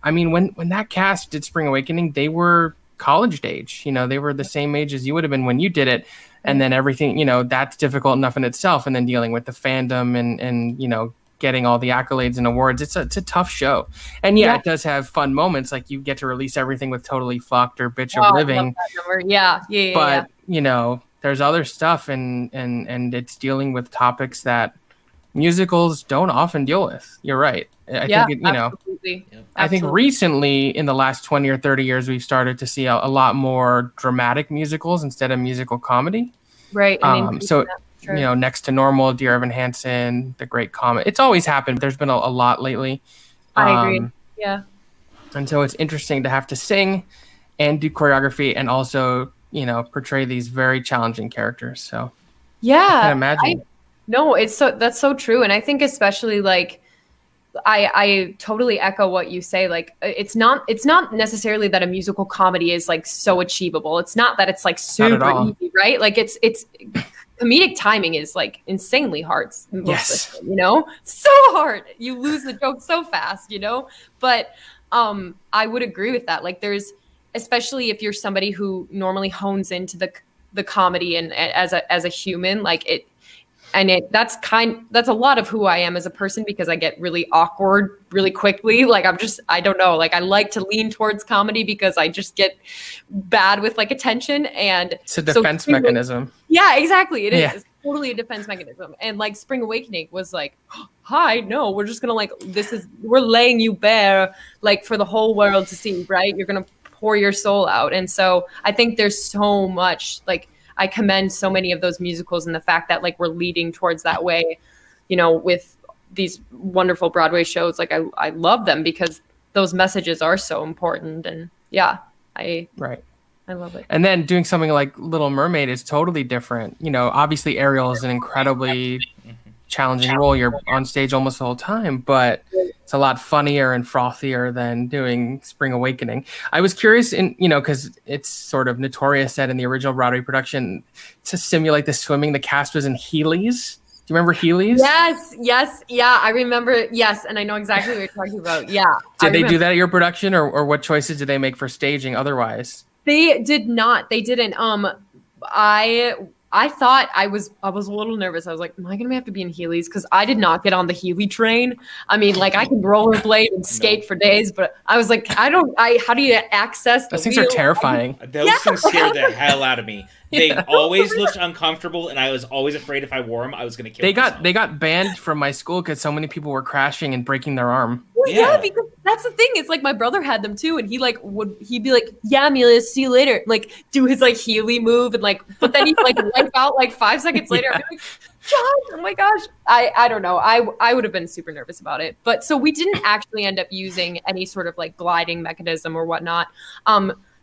Speaker 1: I mean, when that cast did Spring Awakening, they were college age. They were the same age as you would have been when you did it. And then everything, that's difficult enough in itself. And then dealing with the fandom and getting all the accolades and awards. It's a tough show. And it does have fun moments. Like you get to release everything with Totally Fucked or Bitch of Living. I love that number. But, there's other stuff and it's dealing with topics that musicals don't often deal with. You're right. I think,
Speaker 3: absolutely.
Speaker 1: I think recently in the last 20 or 30 years, we've started to see a lot more dramatic musicals instead of musical comedy.
Speaker 3: Right.
Speaker 1: Sure. Next to Normal, Dear Evan Hansen, The Great Comet. It's always happened. There's been a lot lately.
Speaker 3: I agree. Yeah.
Speaker 1: And so it's interesting to have to sing and do choreography and also, portray these very challenging characters. So I can imagine.
Speaker 3: That's so true. And I think especially like, I totally echo what you say. Like, it's not necessarily that a musical comedy is like so achievable. It's not that it's like super easy, right? Like it's comedic timing is like insanely hard.
Speaker 1: Yes.
Speaker 3: So hard. You lose the joke so fast, but I would agree with that. Like there's, especially if you're somebody who normally hones into the comedy and as a human, like that's a lot of who I am as a person, because I get really awkward really quickly. Like I don't know, like I like to lean towards comedy because I just get bad with like attention, and
Speaker 1: it's a defense mechanism.
Speaker 3: Yeah, exactly. It is totally a defense mechanism. And like Spring Awakening was like, hi, no, we're just gonna like, we're laying you bare like for the whole world to see, right? You're gonna pour your soul out. And so I think there's so much, like, I commend so many of those musicals and the fact that like we're leading towards that way, you know, with these wonderful Broadway shows. Like I love them because those messages are so important. And I love it.
Speaker 1: And then doing something like Little Mermaid is totally different. You know, obviously Ariel is an incredibly challenging role. You're on stage almost the whole time, but it's a lot funnier and frothier than doing Spring Awakening. I was curious because it's sort of notorious that in the original Broadway production, to simulate the swimming, the cast was in Heelys. Do you remember Heelys?
Speaker 3: Yes. Yeah, I remember. Yes. And I know exactly what you're talking about. Yeah.
Speaker 1: Did they do that at your production, or what choices did they make for staging otherwise?
Speaker 3: They did not. They didn't. I thought I was a little nervous. I was like, am I going to have to be in Heelys? Because I did not get on the Heely train. I mean, like I can rollerblade and skate for days, but I was like, how do you access the
Speaker 1: Those things are terrifying.
Speaker 2: Those things scared the hell out of me. They always looked uncomfortable, and I was always afraid if I wore them, I was going to kill myself.
Speaker 1: They got banned from my school because so many people were crashing and breaking their arm.
Speaker 3: Well, yeah, because that's the thing. It's like my brother had them too, and he'd be like, "Yeah, Amelia, see you later." Like do his like Heely move, and like, but then he'd like wipe out like 5 seconds later. I'd be like, "John, oh my gosh!" I don't know. I would have been super nervous about it, but so we didn't actually end up using any sort of like gliding mechanism or whatnot.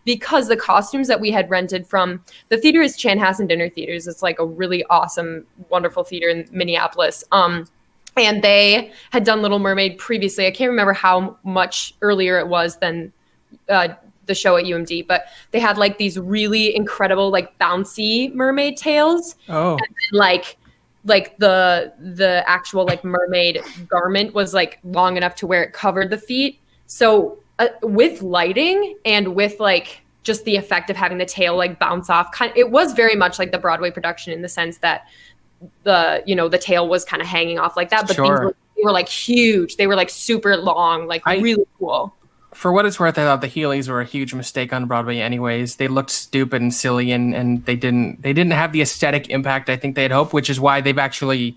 Speaker 3: Because the costumes that we had rented from the theater is Chanhassen Dinner Theaters. It's like a really awesome, wonderful theater in Minneapolis. And they had done Little Mermaid previously. I can't remember how much earlier it was than the show at UMD, but they had like these really incredible, like bouncy mermaid tails.
Speaker 1: Oh,
Speaker 3: and then, like the actual like mermaid garment was like long enough to where it covered the feet. So with lighting and with like just the effect of having the tail like bounce off, it was very much like the Broadway production in the sense that the tail was kind of hanging off like that, but they were like huge. They were like super long, like really cool.
Speaker 1: For what it's worth, I thought the Heelys were a huge mistake on Broadway anyways. They looked stupid and silly, and they didn't have the aesthetic impact I think they had hoped, which is why they've actually,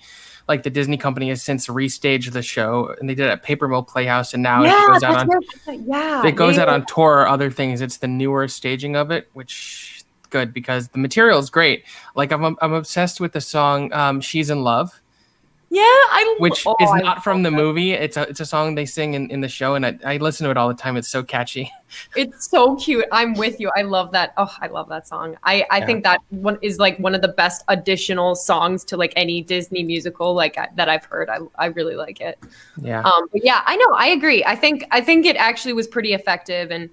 Speaker 1: like, the Disney company has since restaged the show, and they did it at Paper Mill Playhouse, and now it goes out on tour or other things. It's the newer staging of it, which is good because the material is great. Like I'm obsessed with the song "She's in Love."
Speaker 3: Yeah,
Speaker 1: which is not from the movie. It's a song they sing in the show, and I listen to it all the time. It's so catchy.
Speaker 3: It's so cute. I'm with you. I love that. Oh, I love that song. I think that one is like one of the best additional songs to like any Disney musical that I've heard. I really like it.
Speaker 1: Yeah.
Speaker 3: But yeah, I know. I agree. I think it actually was pretty effective, and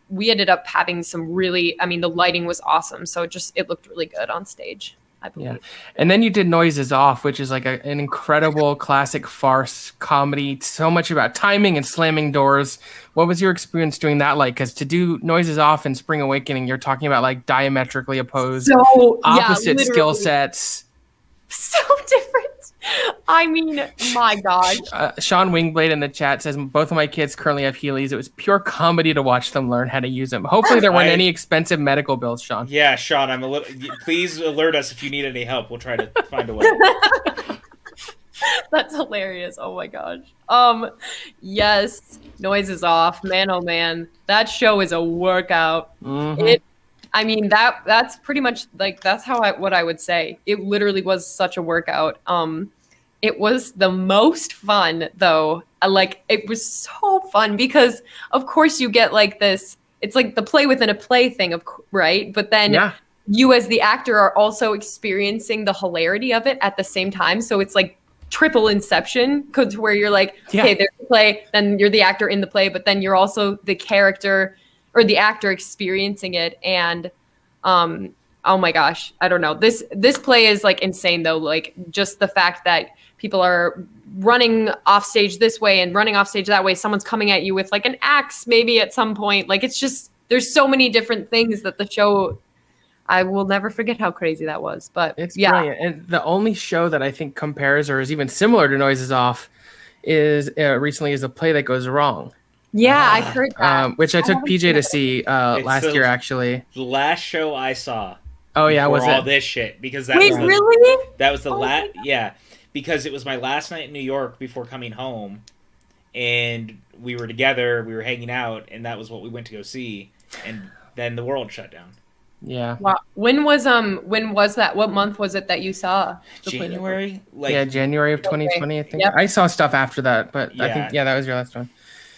Speaker 3: we ended up having some really. I mean, the lighting was awesome, so it looked really good on stage. I believe. Yeah.
Speaker 1: And then you did Noises Off, which is like an incredible classic farce comedy. So much about timing and slamming doors. What was your experience doing that like? Because to do Noises Off and Spring Awakening, you're talking about like diametrically opposed, opposite skill sets.
Speaker 3: So different. I mean, my gosh.
Speaker 1: Sean Wingblade in the chat says, both of my kids currently have Heelys. It was pure comedy to watch them learn how to use them. Hopefully there weren't any expensive medical bills, Sean.
Speaker 2: Yeah, Sean, please alert us if you need any help. We'll try to find a way.
Speaker 3: That's hilarious. Oh my gosh. Yes, Noises Off. Man, oh man. That show is a workout.
Speaker 1: Mm-hmm.
Speaker 3: I mean, that's pretty much like, that's what I would say. It literally was such a workout. It was the most fun though. It was so fun because of course you get like this, it's like the play within a play thing, right? But then you as the actor are also experiencing the hilarity of it at the same time. So it's like triple Inception, where you're like, okay, there's the play, then you're the actor in the play, but then you're also the character or the actor experiencing it. And oh my gosh, I don't know. This play is like insane though. Like just the fact that people are running off stage this way and running off stage that way. Someone's coming at you with like an axe maybe at some point. Like it's just, there's so many different things that the show I will never forget how crazy that was. But
Speaker 1: It's
Speaker 3: yeah,
Speaker 1: brilliant. And the only show that I think compares or is even similar to Noises Off is recently is A Play That Goes Wrong,
Speaker 3: yeah, I've heard that.
Speaker 1: which I took
Speaker 3: haven't
Speaker 1: PJ
Speaker 3: seen
Speaker 1: to
Speaker 3: it.
Speaker 1: see
Speaker 2: It's
Speaker 1: last
Speaker 2: the-
Speaker 1: year, actually.
Speaker 2: The last show I saw.
Speaker 1: Oh, yeah,
Speaker 2: before
Speaker 1: was
Speaker 2: all
Speaker 1: it?
Speaker 2: this shit, because that
Speaker 3: Wait,
Speaker 2: was the,
Speaker 3: really?
Speaker 2: that was the
Speaker 3: Oh my
Speaker 2: last. Yeah, because it was my last night in New York before coming home, and we were together. We were hanging out, and that was what we went to go see. And then the world shut down.
Speaker 1: Yeah.
Speaker 3: Wow. When was that? What month was it that you saw? The Play That Goes Wrong?
Speaker 2: January,
Speaker 1: Yeah, January of 2020, I think.
Speaker 3: Yep.
Speaker 1: I saw stuff after that, but I
Speaker 2: Yeah.
Speaker 1: think, that was your last one.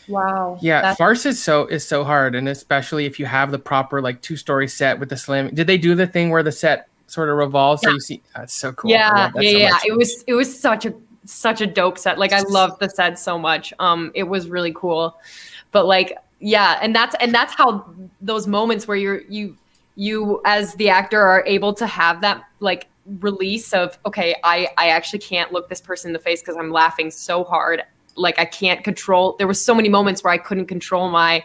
Speaker 3: Wow.
Speaker 1: Yeah,
Speaker 3: That's-
Speaker 1: farce is so hard, and especially if you have the proper like 2-story set with the slam. Did they do the thing where the set sort of revolves so you see? That's so cool. I
Speaker 3: Yeah,
Speaker 1: love that so much.
Speaker 3: It was such a dope set. Like I loved the set so much. It was really cool. But like, yeah, and that's how those moments where you as the actor are able to have that like release of, okay, I actually can't look this person in the face because I'm laughing so hard. Like I can't control. There was so many moments where I couldn't control my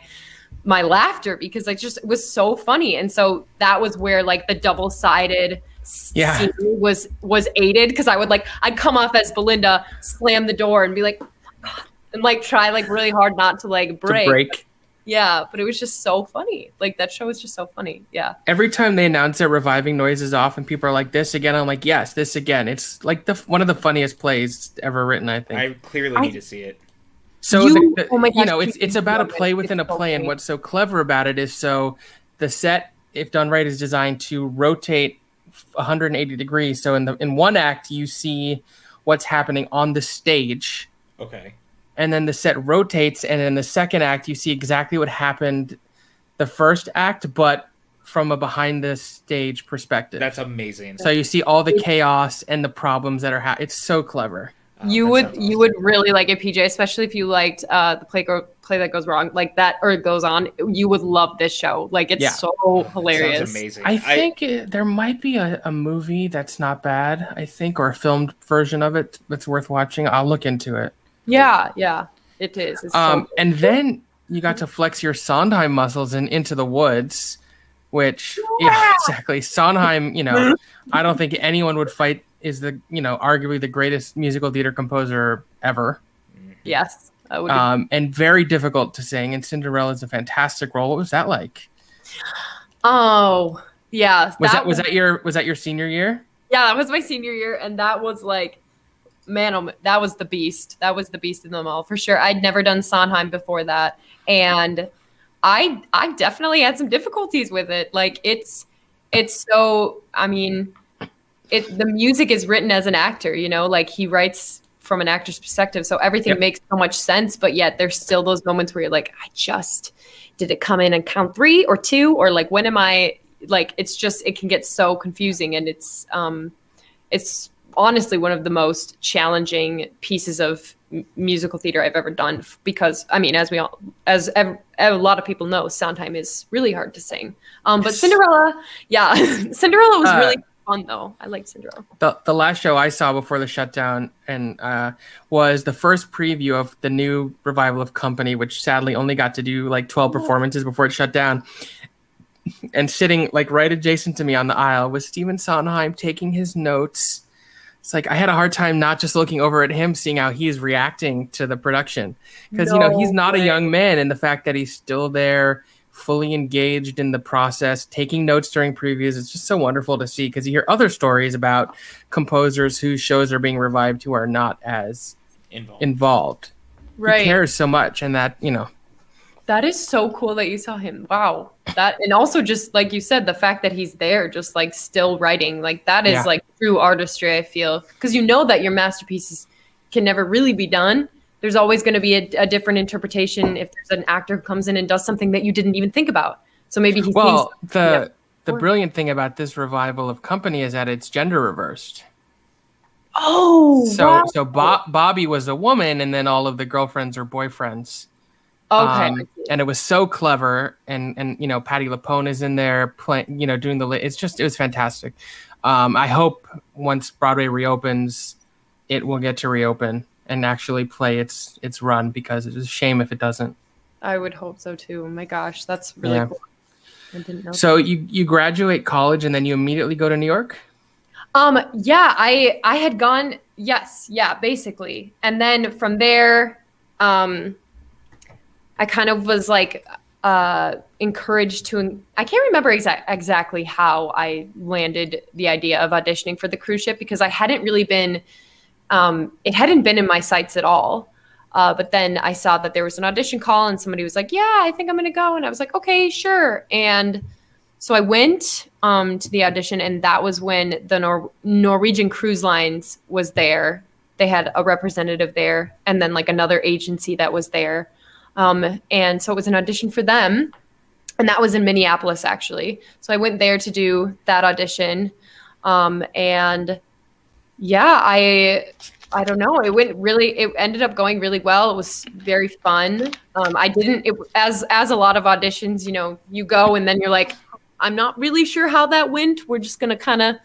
Speaker 3: laughter because like just it was so funny. And so that was where like the double-sided scene was aided, because I'd come off as Belinda, slam the door and be like, oh my God, and like try like really hard not to like break. Yeah, but it was just so funny. Like that show was just so funny. Yeah.
Speaker 1: Every time they announce they're reviving Noises Off and people are like, this again, I'm like, yes, this again. It's like one of the funniest plays ever written, I think.
Speaker 2: I clearly need to see it.
Speaker 1: So
Speaker 3: oh my gosh,
Speaker 1: it's about a play within a play, and what's so clever about it is so the set, if done right, is designed to rotate 180 degrees. So in one act, you see what's happening on the stage.
Speaker 2: Okay.
Speaker 1: And then the set rotates, and in the second act, you see exactly what happened the first act, but from a behind the stage perspective.
Speaker 2: That's amazing.
Speaker 1: So you see all the chaos and the problems that are happening. It's so clever.
Speaker 3: You would really like it, PJ, especially if you liked the play that goes wrong like that, or it goes on. You would love this show. Like it's so hilarious.
Speaker 2: Sounds amazing.
Speaker 1: I think there might be a movie that's not bad, I think, or a filmed version of it that's worth watching. I'll look into it.
Speaker 3: Yeah, it is. It's so
Speaker 1: and then you got to flex your Sondheim muscles in Into the Woods, which exactly. Sondheim, I don't think anyone would fight, is the arguably the greatest musical theater composer ever.
Speaker 3: Yes, I would.
Speaker 1: And very difficult to sing. And Cinderella is a fantastic role. What was that like?
Speaker 3: Oh yeah,
Speaker 1: was that your senior year?
Speaker 3: Yeah, that was my senior year, and that was like, man, that was the beast. That was the beast in them all for sure. I'd never done Sondheim before that, and I definitely had some difficulties with it. Like it's so, I mean, the music is written as an actor, like he writes from an actor's perspective, so everything makes so much sense. But yet there's still those moments where you're like, did it come in and count 3 or 2, or like when am I, like it's just, it can get so confusing, and it's honestly one of the most challenging pieces of musical theater I've ever done, because I mean, as a lot of people know, Sondheim is really hard to sing. But Cinderella, Cinderella was really fun though. I liked Cinderella.
Speaker 1: The last show I saw before the shutdown and was the first preview of the new revival of Company, which sadly only got to do like 12 performances before it shut down. And sitting like right adjacent to me on the aisle was Stephen Sondheim taking his notes. It's like I had a hard time not just looking over at him, seeing how he's reacting to the production, because he's not a young man, and the fact that he's still there, fully engaged in the process, taking notes during previews, it's just so wonderful to see, because you hear other stories about composers whose shows are being revived who are not as involved.
Speaker 3: Right.
Speaker 1: He cares so much, and that
Speaker 3: That is so cool that you saw him. Wow. And also just like you said, the fact that he's there, just like still writing, like that is like true artistry, I feel. Because that your masterpieces can never really be done. There's always going to be a different interpretation if there's an actor who comes in and does something that you didn't even think about. So maybe he
Speaker 1: the brilliant thing about this revival of Company is that it's gender reversed.
Speaker 3: Oh,
Speaker 1: so Bobby was a woman, and then all of the girlfriends or boyfriends.
Speaker 3: Okay.
Speaker 1: And it was so clever, and Patti LuPone is in there playing, doing it was fantastic. I hope once Broadway reopens, it will get to reopen and actually play its run, because it's a shame if it doesn't.
Speaker 3: I would hope so too. Oh my gosh, that's really cool. I didn't know.
Speaker 1: So you graduate college and then you immediately go to New York?
Speaker 3: Yeah, I had gone, yes, yeah, basically. And then from there, I kind of was like encouraged to, I can't remember exactly how I landed the idea of auditioning for the cruise ship, because I hadn't really been, it hadn't been in my sights at all. But then I saw that there was an audition call and somebody was like, yeah, I think I'm going to go. And I was like, okay, sure. And so I went to the audition, and that was when the Norwegian Cruise Lines was there. They had a representative there, and then like another agency that was there. And so it was an audition for them, and that was in Minneapolis, actually. So I went there to do that audition. And yeah, I don't know. It ended up going really well. It was very fun. As a lot of auditions, you know, you go and then you're like, I'm not really sure how that went. We're just going to kind of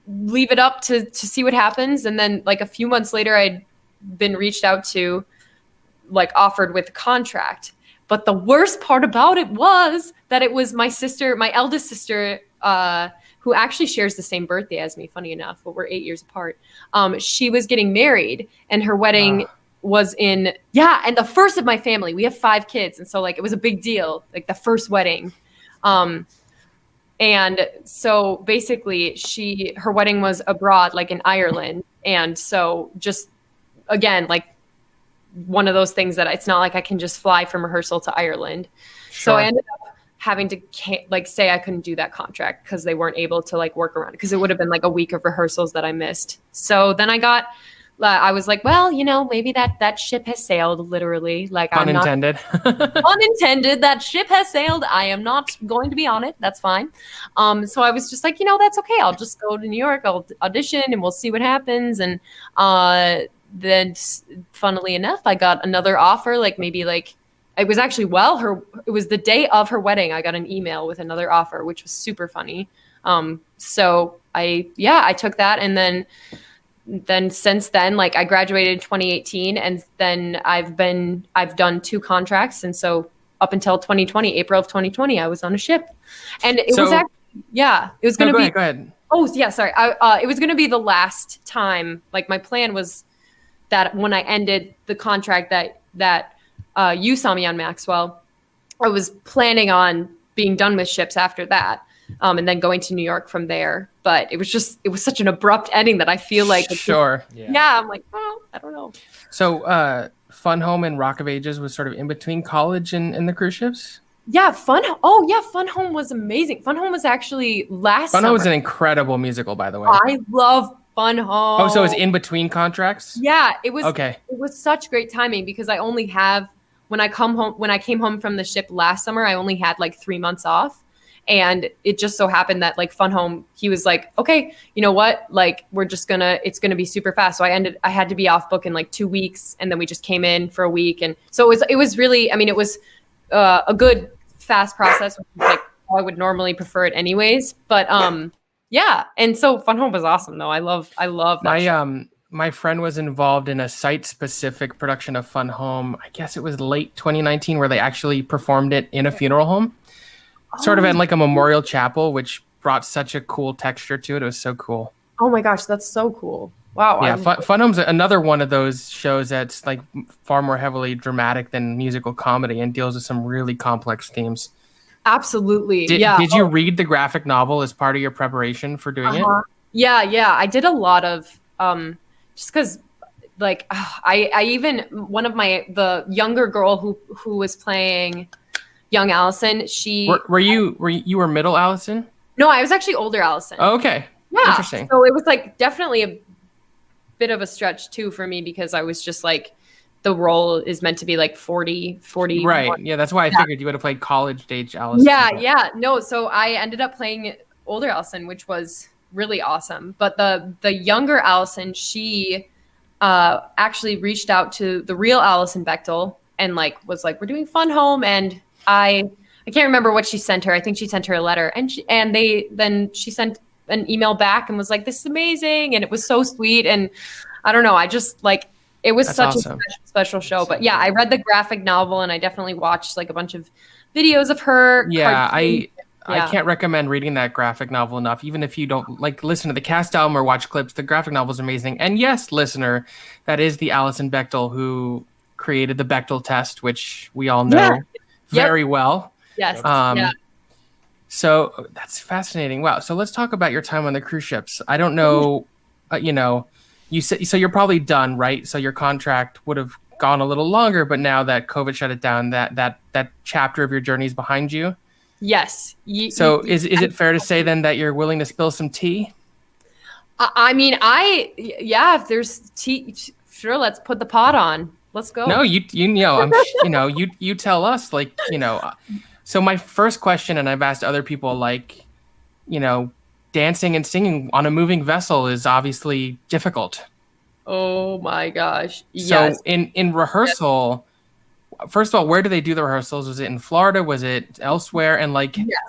Speaker 3: leave it up to see what happens. And then like a few months later, I'd been reached out to, like offered with a contract. But the worst part about it was that it was my eldest sister, who actually shares the same birthday as me, funny enough, but we're 8 years apart. She was getting married, and her wedding was and the first of my family. We have 5 kids. And so like, it was a big deal, like the first wedding. And so basically her wedding was abroad, like in Ireland. And so just, again, like one of those things that it's not like I can just fly from rehearsal to Ireland. Sure. So I ended up having to like say I couldn't do that contract because they weren't able to like work around it, because it would have been like a week of rehearsals that I missed. So then I was like, well, you know, maybe that ship has sailed, literally. Like,
Speaker 1: unintended.
Speaker 3: Unintended. That ship has sailed. I am not going to be on it. That's fine. So I was just like, you know, that's okay. I'll just go to New York. I'll audition and we'll see what happens. And then, funnily enough, I got another offer. Like maybe like it was actually it was the day of her wedding. I got an email with another offer, which was super funny. So I took that, and then since then, like I graduated in 2018, and then I've done 2 contracts. And so up until 2020, April of 2020, I was on a ship, and it was going to be,
Speaker 1: go ahead.
Speaker 3: Oh yeah. Sorry. It was going to be the last time. Like my plan was that when I ended the contract that you saw me on Maxwell, I was planning on being done with ships after that. And then going to New York from there. But it was such an abrupt ending that I feel like
Speaker 1: sure.
Speaker 3: I'm like, oh, I don't know.
Speaker 1: So Fun Home and Rock of Ages was sort of in between college and the cruise ships?
Speaker 3: Yeah, Fun Home was amazing. Fun Home was actually last
Speaker 1: Fun
Speaker 3: summer.
Speaker 1: Home was an incredible musical, by the way.
Speaker 3: I love Fun Home.
Speaker 1: Oh, so it was in between contracts?
Speaker 3: Yeah, it was.
Speaker 1: Okay.
Speaker 3: It was such great timing, because I only have, when I came home from the ship last summer, I only had like 3 months off. And it just so happened that like Fun Home, he was like, okay, you know what? Like it's going to be super fast. So I had to be off book in like 2 weeks. And then we just came in for a week. And so it was really, I mean, it was a good fast process, which is like how I would normally prefer it anyways. But yeah. And so Fun Home was awesome though. I love that.
Speaker 1: My friend was involved in a site-specific production of Fun Home. I guess it was late 2019 where they actually performed it in a funeral home. Sort of in like a memorial chapel, which brought such a cool texture to it. It was so cool.
Speaker 3: Oh my gosh, that's so cool. Wow.
Speaker 1: Yeah, Fun Home's another one of those shows that's like far more heavily dramatic than musical comedy and deals with some really complex themes.
Speaker 3: Absolutely.
Speaker 1: Did you read the graphic novel as part of your preparation for doing it?
Speaker 3: Yeah. I did a lot of, just because like I even, one of the younger girl who was playing young Allison,
Speaker 1: were you middle Allison?
Speaker 3: No, I was actually older Allison.
Speaker 1: Oh, okay.
Speaker 3: Yeah.
Speaker 1: Interesting.
Speaker 3: So it was like definitely a bit of a stretch too for me, because I was just like, the role is meant to be like 40.
Speaker 1: Right. Yeah. That's why I figured you would have played college age Allison.
Speaker 3: Yeah. No. So I ended up playing older Allison, which was really awesome. But the younger Allison, she actually reached out to the real Allison Bechtel and like was like, we're doing Fun Home, and I can't remember what she sent her. I think she sent her a letter, and she sent an email back and was like, this is amazing. And it was so sweet. And I don't know, I just like, it was such a special show. But yeah, I read the graphic novel, and I definitely watched like a bunch of videos of her.
Speaker 1: Yeah, I I can't recommend reading that graphic novel enough. Even if you don't like listen to the cast album or watch clips, the graphic novel is amazing. And yes, listener, that is the Alison Bechtel who created the Bechtel test, which we all know very well.
Speaker 3: Yes.
Speaker 1: So that's fascinating. Wow. So let's talk about your time on the cruise ships. I don't know, you said, so you're probably done, right? So your contract would have gone a little longer, but now that COVID shut it down, that chapter of your journey is behind you.
Speaker 3: Yes.
Speaker 1: So is it fair to say then that you're willing to spill some tea?
Speaker 3: I mean, if there's tea, sure, let's put the pot on. Let's go.
Speaker 1: No, you tell us, like, so my first question, and I've asked other people, like, dancing and singing on a moving vessel is obviously difficult.
Speaker 3: Oh my gosh.
Speaker 1: So in rehearsal, first of all, where do they do the rehearsals? Was it in Florida? Was it elsewhere? And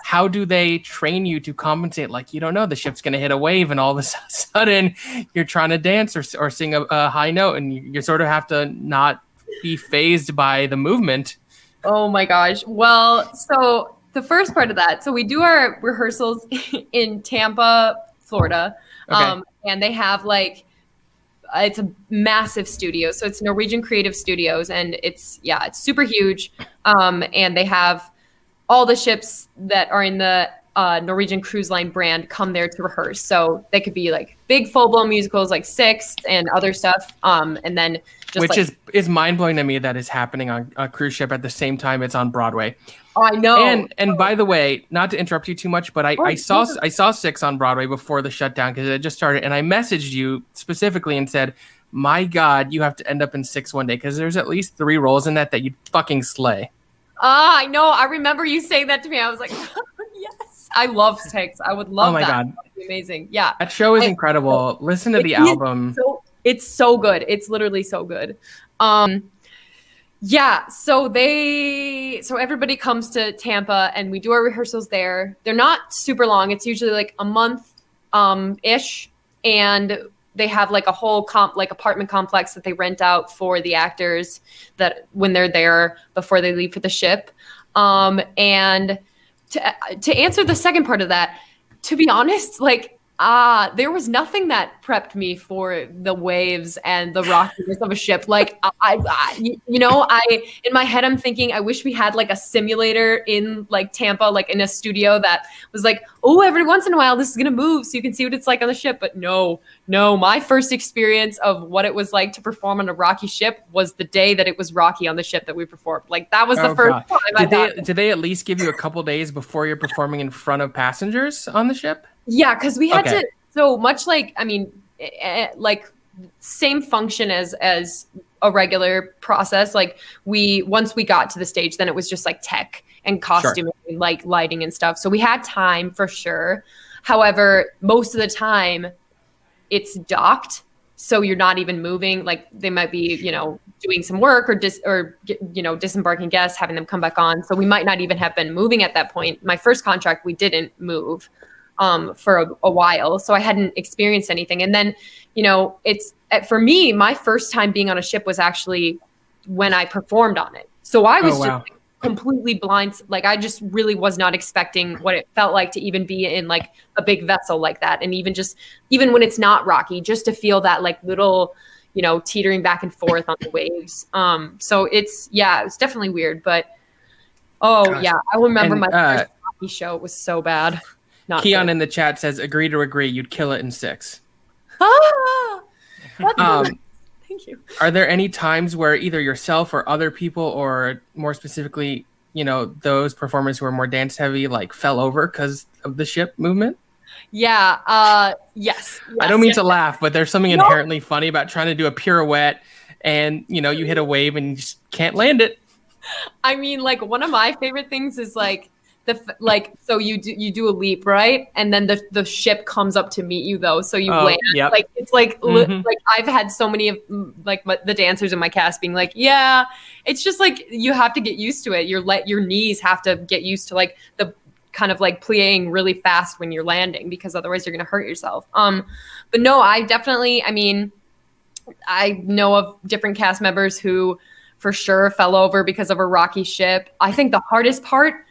Speaker 1: how do they train you to compensate? Like, you don't know, the ship's going to hit a wave and all of a sudden you're trying to dance or sing a high note, and you sort of have to not be phased by the movement.
Speaker 3: Oh my gosh. Well, so the first part of that, so we do our rehearsals in Tampa, Florida.
Speaker 1: Okay.
Speaker 3: And they have it's a massive studio. So it's Norwegian Creative Studios, and it's super huge. And they have all the ships that are in the Norwegian Cruise Line brand come there to rehearse. So they could be like big full-blown musicals like Six and other stuff. And then
Speaker 1: which is mind-blowing to me that is happening on a cruise ship at the same time it's on Broadway.
Speaker 3: Oh, I know.
Speaker 1: And by the way, not to interrupt you too much, but I saw Six on Broadway before the shutdown because it just started, and I messaged you specifically and said, my God, you have to end up in Six one day because there's at least 3 roles in that you'd fucking slay.
Speaker 3: I know. I remember you saying that to me. I was like, yes. I love Six. I would love that.
Speaker 1: Oh my God.
Speaker 3: That would be amazing. Yeah.
Speaker 1: That show is incredible. Listen to the album.
Speaker 3: It's so good. It's literally so good. So everybody comes to Tampa and we do our rehearsals there. They're not super long. It's usually like a month ish, and they have like a whole apartment complex that they rent out for the actors that when they're there before they leave for the ship. And to answer the second part of that, to be honest, there was nothing that prepped me for the waves and the rockiness of a ship. In my head, I'm thinking, I wish we had like a simulator in Tampa, in a studio that was like, oh, every once in a while, this is going to move so you can see what it's like on the ship. But no, my first experience of what it was like to perform on a rocky ship was the day that it was rocky on the ship that we performed. That was the first time.
Speaker 1: Did they at least give you a couple days before you're performing in front of passengers on the ship?
Speaker 3: Yeah, because we had to, so much same function as a regular process. Once we got to the stage, then it was just tech and costuming, lighting and stuff. So we had time for sure. However, most of the time it's docked. So you're not even moving. They might be, doing some work or disembarking guests, having them come back on. So we might not even have been moving at that point. My first contract, we didn't move for a while. So I hadn't experienced anything. And then, for me, my first time being on a ship was actually when I performed on it. So I was just completely blind. I just really was not expecting what it felt like to even be in a big vessel like that. And even when it's not rocky, just to feel that little, teetering back and forth on the waves. So it was definitely weird, but I remember my first rocky show. It was so bad.
Speaker 1: Keon in the chat says, agree to agree, you'd kill it in Six.
Speaker 3: Thank you.
Speaker 1: Are there any times where either yourself or other people, or more specifically, those performers who are more dance heavy, fell over because of the ship movement?
Speaker 3: Yeah. Yes.
Speaker 1: I don't mean to laugh, but there's something inherently funny about trying to do a pirouette and, you hit a wave and you just can't land it.
Speaker 3: I mean, one of my favorite things is so you do a leap, right? And then the ship comes up to meet you though. So you land.
Speaker 1: Yep.
Speaker 3: It's I've had so many of the dancers in my cast being it's just you have to get used to it. Your knees have to get used to the kind of playing really fast when you're landing, because otherwise you're going to hurt yourself. But no, I know of different cast members who for sure fell over because of a rocky ship. I think the hardest part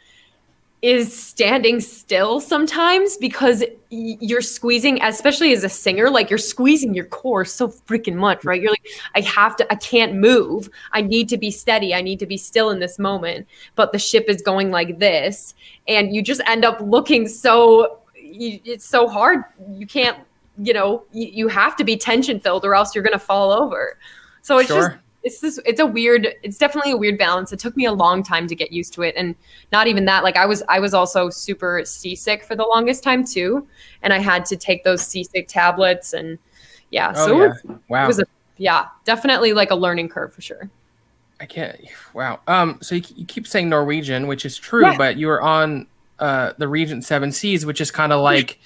Speaker 3: is standing still sometimes because you're squeezing, especially as a singer, like you're squeezing your core so freaking much, right? You're like, I can't move. I need to be steady. I need to be still in this moment. But the ship is going like this. And you just end up looking it's so hard. You can't, you have to be tension filled or else you're going to fall over. So it's
Speaker 1: Sure.
Speaker 3: it's definitely a weird balance. It took me a long time to get used to it. And not even that, like I was also super seasick for the longest time too. And I had to take those seasick tablets and yeah.
Speaker 1: Wow.
Speaker 3: It was definitely like a learning curve for sure.
Speaker 1: I can't. Wow. So you keep saying Norwegian, which is true, but you were on the Regent Seven Seas, which is kind of like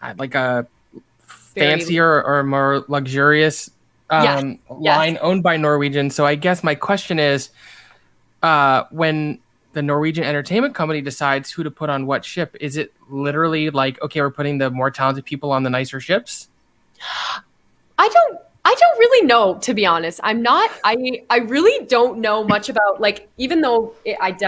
Speaker 1: a fancier or more luxurious line owned by Norwegian. So I guess my question is, when the Norwegian entertainment company decides who to put on what ship, is it literally like, okay, we're putting the more talented people on the nicer ships?
Speaker 3: I don't really know, to be honest. I really don't know much about, like, even though I've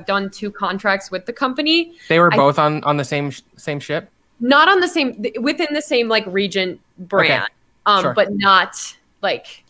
Speaker 3: done 2 contracts with the company.
Speaker 1: They were both on the same ship? Not
Speaker 3: on the same, within the same like Regent brand.
Speaker 1: Okay. Sure.
Speaker 3: But not like,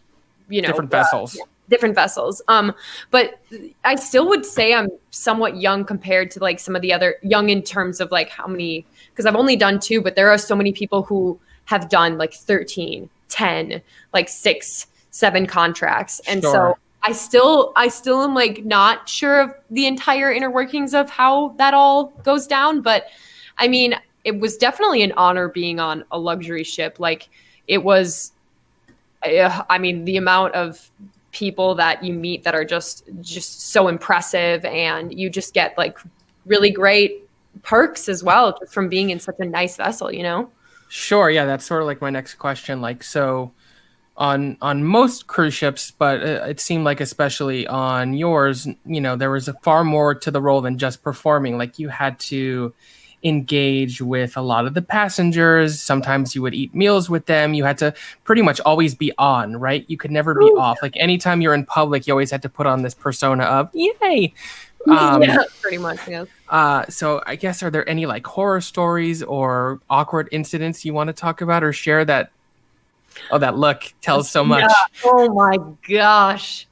Speaker 1: different vessels.
Speaker 3: Different vessels. But I still would say I'm somewhat young compared to like some of the other young in terms of like how many, because I've only done 2, but there are so many people who have done like 13, 10, like 6, 7 contracts. And so I still am like not sure of the entire inner workings of how that all goes down. But I mean, it was definitely an honor being on a luxury ship. Like, it was, I mean, the amount of people that you meet that are just so impressive, and you just get like really great perks as well just from being in such a nice vessel, Sure.
Speaker 1: Yeah. That's sort of like my next question. Like, so on most cruise ships, but it seemed like especially on yours, there was far more to the role than just performing. Like, you had to engage with a lot of the passengers. Sometimes you would eat meals with them. You had to pretty much always be on, right? You could never be off. Like, anytime you're in public, you always had to put on this persona of yay.
Speaker 3: Pretty much, yeah.
Speaker 1: So I guess, are there any like horror stories or awkward incidents you want to talk about or share that? Oh, that look tells so much.
Speaker 3: Oh my gosh.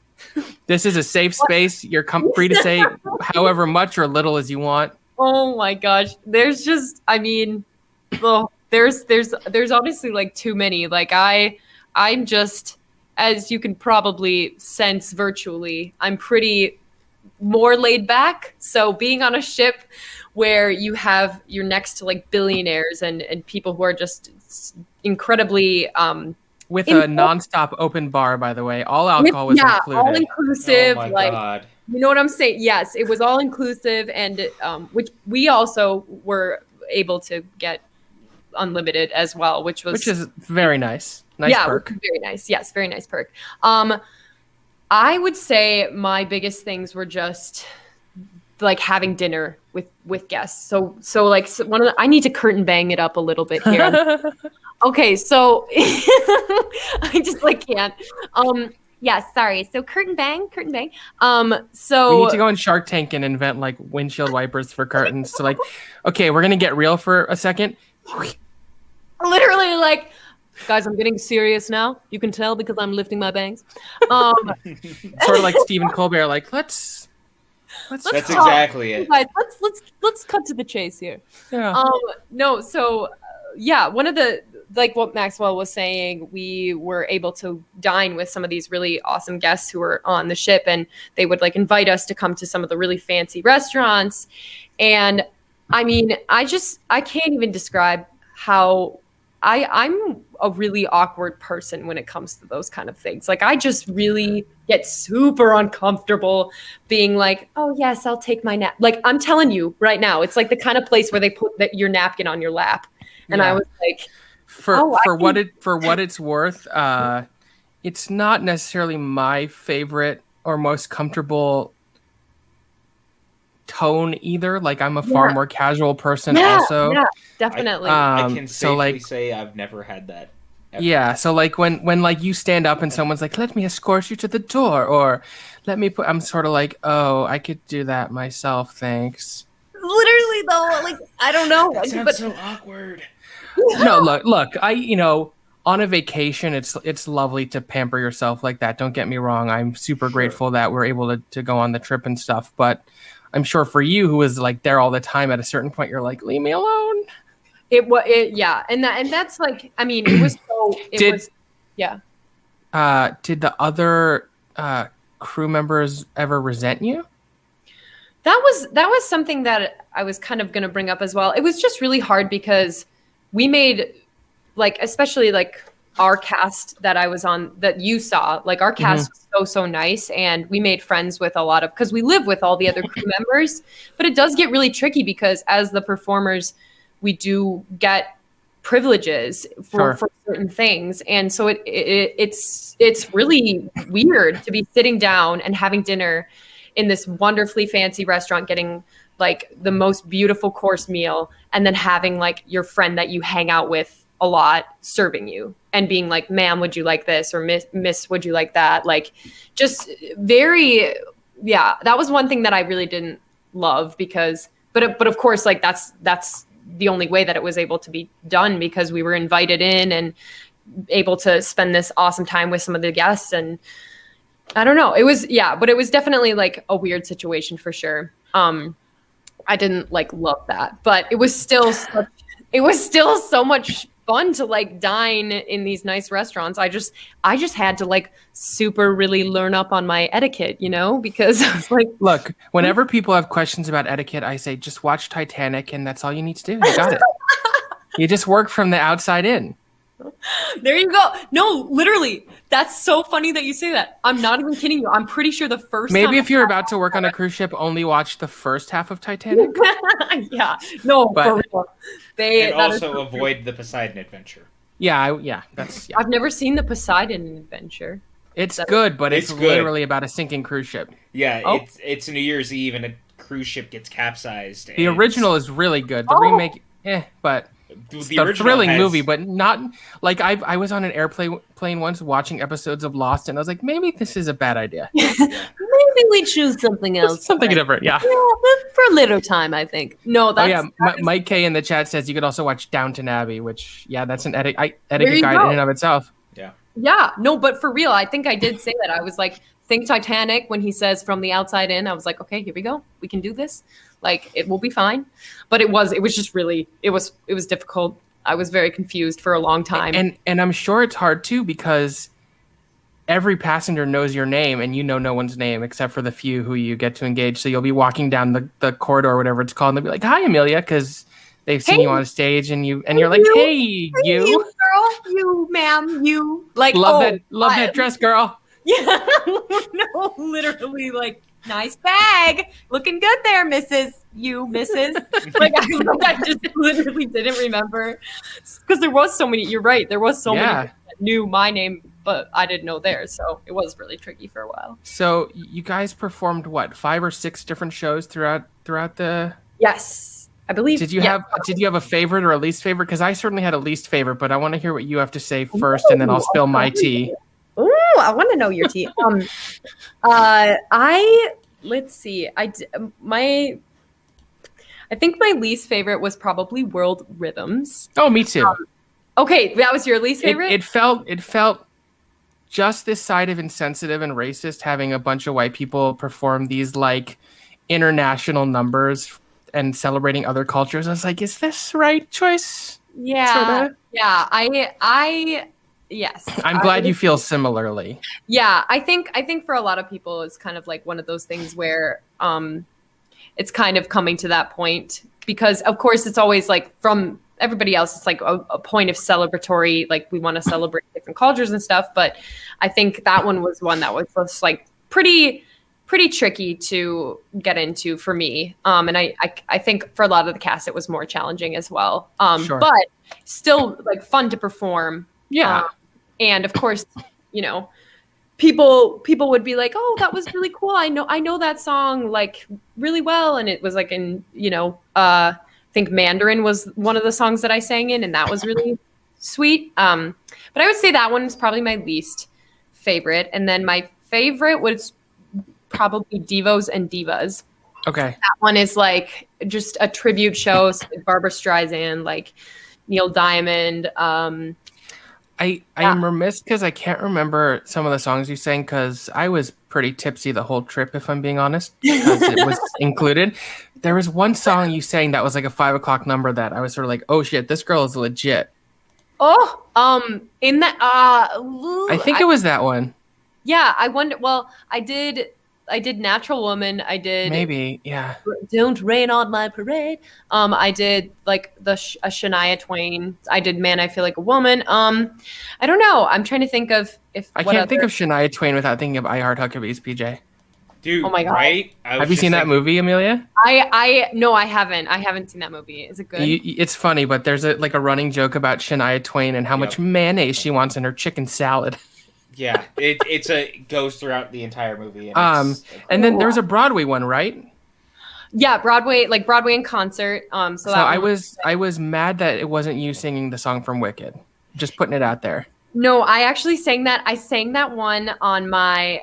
Speaker 1: This is a safe space. You're free to say however much or little as you want.
Speaker 3: Oh my gosh. There's just, I mean, there's honestly like too many. Like I'm just, as you can probably sense virtually, I'm pretty more laid back. So being on a ship where you're next to like billionaires and people who are just incredibly
Speaker 1: with a nonstop open bar, by the way, all alcohol was included.
Speaker 3: All inclusive.
Speaker 2: Oh my God.
Speaker 3: You know what I'm saying? Yes, it was all inclusive, and which we also were able to get unlimited as well, which is
Speaker 1: very nice. Nice perk.
Speaker 3: Very nice. Yes, very nice perk. I would say my biggest things were just like having dinner with guests. So I need to curtain bang it up a little bit here. Okay, so I just like can't. Yeah, sorry. So curtain bang. So
Speaker 1: we need to go on Shark Tank and invent like windshield wipers for curtains. So like, okay, we're gonna get real for a second.
Speaker 3: Literally, like, guys, I'm getting serious now. You can tell because I'm lifting my bangs.
Speaker 1: Sort of like Stephen Colbert. Like, let's
Speaker 2: That's exactly it.
Speaker 3: Guys, let's cut to the chase here.
Speaker 1: Yeah.
Speaker 3: No. So yeah, one of the, like what Maxwell was saying, we were able to dine with some of these really awesome guests who were on the ship, and they would like invite us to come to some of the really fancy restaurants. And I mean, I can't even describe how I'm a really awkward person when it comes to those kind of things. Like, I just really get super uncomfortable being like, oh yes, I'll take my nap. Like, I'm telling you right now, it's like the kind of place where they put your napkin on your lap. And I was like,
Speaker 1: for what it's worth, it's not necessarily my favorite or most comfortable tone either. Like, I'm a far more casual person also.
Speaker 3: Yeah, definitely.
Speaker 2: I can safely say I've never had that ever.
Speaker 1: Yeah, so like when like you stand up and someone's like, let me escort you to the door, or let me I'm sort of like, oh, I could do that myself, thanks.
Speaker 3: though. Like, I don't know.
Speaker 2: That sounds so awkward.
Speaker 1: No, look. On a vacation, it's lovely to pamper yourself like that. Don't get me wrong. I'm super grateful that we're able to go on the trip and stuff. But I'm sure for you, who was like there all the time, at a certain point, you're like, leave me alone.
Speaker 3: Yeah, and that's like, I mean, it was so. Yeah.
Speaker 1: Did the other crew members ever resent you?
Speaker 3: That was something that I was kind of going to bring up as well. It was just really hard because we made, like, especially like our cast that I was on, that you saw, like our cast was so nice, and we made friends with a lot of, because we live with all the other crew members. But it does get really tricky because as the performers, we do get privileges for certain things, and so it's really weird to be sitting down and having dinner in this wonderfully fancy restaurant, getting like the most beautiful course meal, and then having like your friend that you hang out with a lot serving you and being like, ma'am, would you like this? Or miss, would you like that? Like, just very, that was one thing that I really didn't love because, but of course, like that's the only way that it was able to be done, because we were invited in and able to spend this awesome time with some of the guests. And I don't know, it was definitely like a weird situation for sure. I didn't like love that, but it was still so much fun to like dine in these nice restaurants. I just had to like super really learn up on my etiquette, because I was like,
Speaker 1: look, whenever people have questions about etiquette, I say, just watch Titanic and that's all you need to do. You got it. You just work from the outside in.
Speaker 3: There you go. No, literally. That's so funny that you say that. I'm not even kidding you. I'm pretty sure the first
Speaker 1: Maybe
Speaker 3: time
Speaker 1: if you're about to work on a cruise ship, only watch the first half of Titanic.
Speaker 3: Yeah. No,
Speaker 1: but,
Speaker 3: for real.
Speaker 2: And also avoid the Poseidon Adventure.
Speaker 1: Yeah.
Speaker 3: I've never seen the Poseidon Adventure.
Speaker 1: It's good, but it's literally about a sinking cruise ship.
Speaker 2: Yeah, it's New Year's Eve and a cruise ship gets capsized.
Speaker 1: The original is really good. The remake, but it's a thrilling movie, but not like I was on an airplane once watching episodes of Lost, and I was like, maybe this is a bad idea.
Speaker 4: Maybe we choose something else.
Speaker 1: Something different, yeah.
Speaker 4: For a little time, I think.
Speaker 3: No, that's
Speaker 1: Mike K in the chat says you could also watch Downton Abbey, which that's an etiquette guide in and of itself.
Speaker 3: Yeah, no, but for real, I think I did say that. I was like, think Titanic when he says from the outside in. I was like, okay, here we go. We can do this. Like, it will be fine. But it was just really, it was difficult. I was very confused for a long time.
Speaker 1: And I'm sure it's hard too, because every passenger knows your name and you know no one's name except for the few who you get to engage. So you'll be walking down the corridor or whatever it's called, and they'll be like, hi, Amelia, because they've seen you on stage, and you're like, hey, you
Speaker 3: girl, you, ma'am, you. Like,
Speaker 1: love that dress, girl.
Speaker 3: Yeah, no, literally, like, nice bag, looking good there, Mrs. Like, I just literally didn't remember, because there was so many. You're right, there was so many that knew my name, but I didn't know theirs, so it was really tricky for a while.
Speaker 1: So you guys performed what, 5 or 6 different shows throughout the?
Speaker 3: Yes. I believe.
Speaker 1: Did you have a favorite or a least favorite? Because I certainly had a least favorite, but I want to hear what you have to say first, and then I'll spill my tea.
Speaker 3: Ooh, I want to know your tea. Let's see. I think my least favorite was probably World Rhythms.
Speaker 1: Oh, me too.
Speaker 3: Okay, that was your least favorite?
Speaker 1: It felt just this side of insensitive and racist, having a bunch of white people perform these like international numbers and celebrating other cultures. I was like, is this the right choice?
Speaker 3: Yeah.
Speaker 1: Sorta?
Speaker 3: Yeah. Yes.
Speaker 1: I'm glad you feel similarly.
Speaker 3: Yeah. I think for a lot of people, it's kind of like one of those things where it's kind of coming to that point, because of course it's always like from everybody else, it's like a point of celebratory, like we want to celebrate different cultures and stuff. But I think that one was one that was just like pretty tricky to get into for me. And I think for a lot of the cast, it was more challenging as well.
Speaker 1: Sure.
Speaker 3: But still like fun to perform.
Speaker 1: Yeah.
Speaker 3: And of course, people would be like, oh, that was really cool. I know that song like really well. And it was like I think Mandarin was one of the songs that I sang in, and that was really sweet. But I would say that one is probably my least favorite. And then my favorite was probably Devos and Divas.
Speaker 1: Okay.
Speaker 3: That one is like just a tribute show. So like Barbara Streisand, like Neil Diamond.
Speaker 1: I am remiss because I can't remember some of the songs you sang because I was pretty tipsy the whole trip, if I'm being honest, because it was included. There was one song you sang that was like a 5 o'clock number that I was sort of like, oh shit, this girl is legit.
Speaker 3: In that
Speaker 1: I think it was that one.
Speaker 3: Yeah, I wonder. Well, I did Natural Woman. I did
Speaker 1: Maybe, yeah.
Speaker 3: Don't Rain on My Parade. I did like a Shania Twain. I did Man, I Feel Like a Woman. I don't know. I'm trying to think of if
Speaker 1: I can't think of Shania Twain without thinking of I Heart Huckabees, PJ.
Speaker 2: Dude,
Speaker 3: oh my God.
Speaker 2: Right?
Speaker 1: Have you seen that movie, Amelia?
Speaker 3: No, I haven't. I haven't seen that movie. Is it good?
Speaker 1: It's funny, but there's a running joke about Shania Twain and how much mayonnaise she wants in her chicken salad.
Speaker 2: Yeah, it goes throughout the entire movie.
Speaker 1: And then there was a Broadway one, right?
Speaker 3: Yeah, Broadway in concert. So
Speaker 1: I was mad that it wasn't you singing the song from Wicked. Just putting it out there.
Speaker 3: No, I actually sang that. I sang that one on my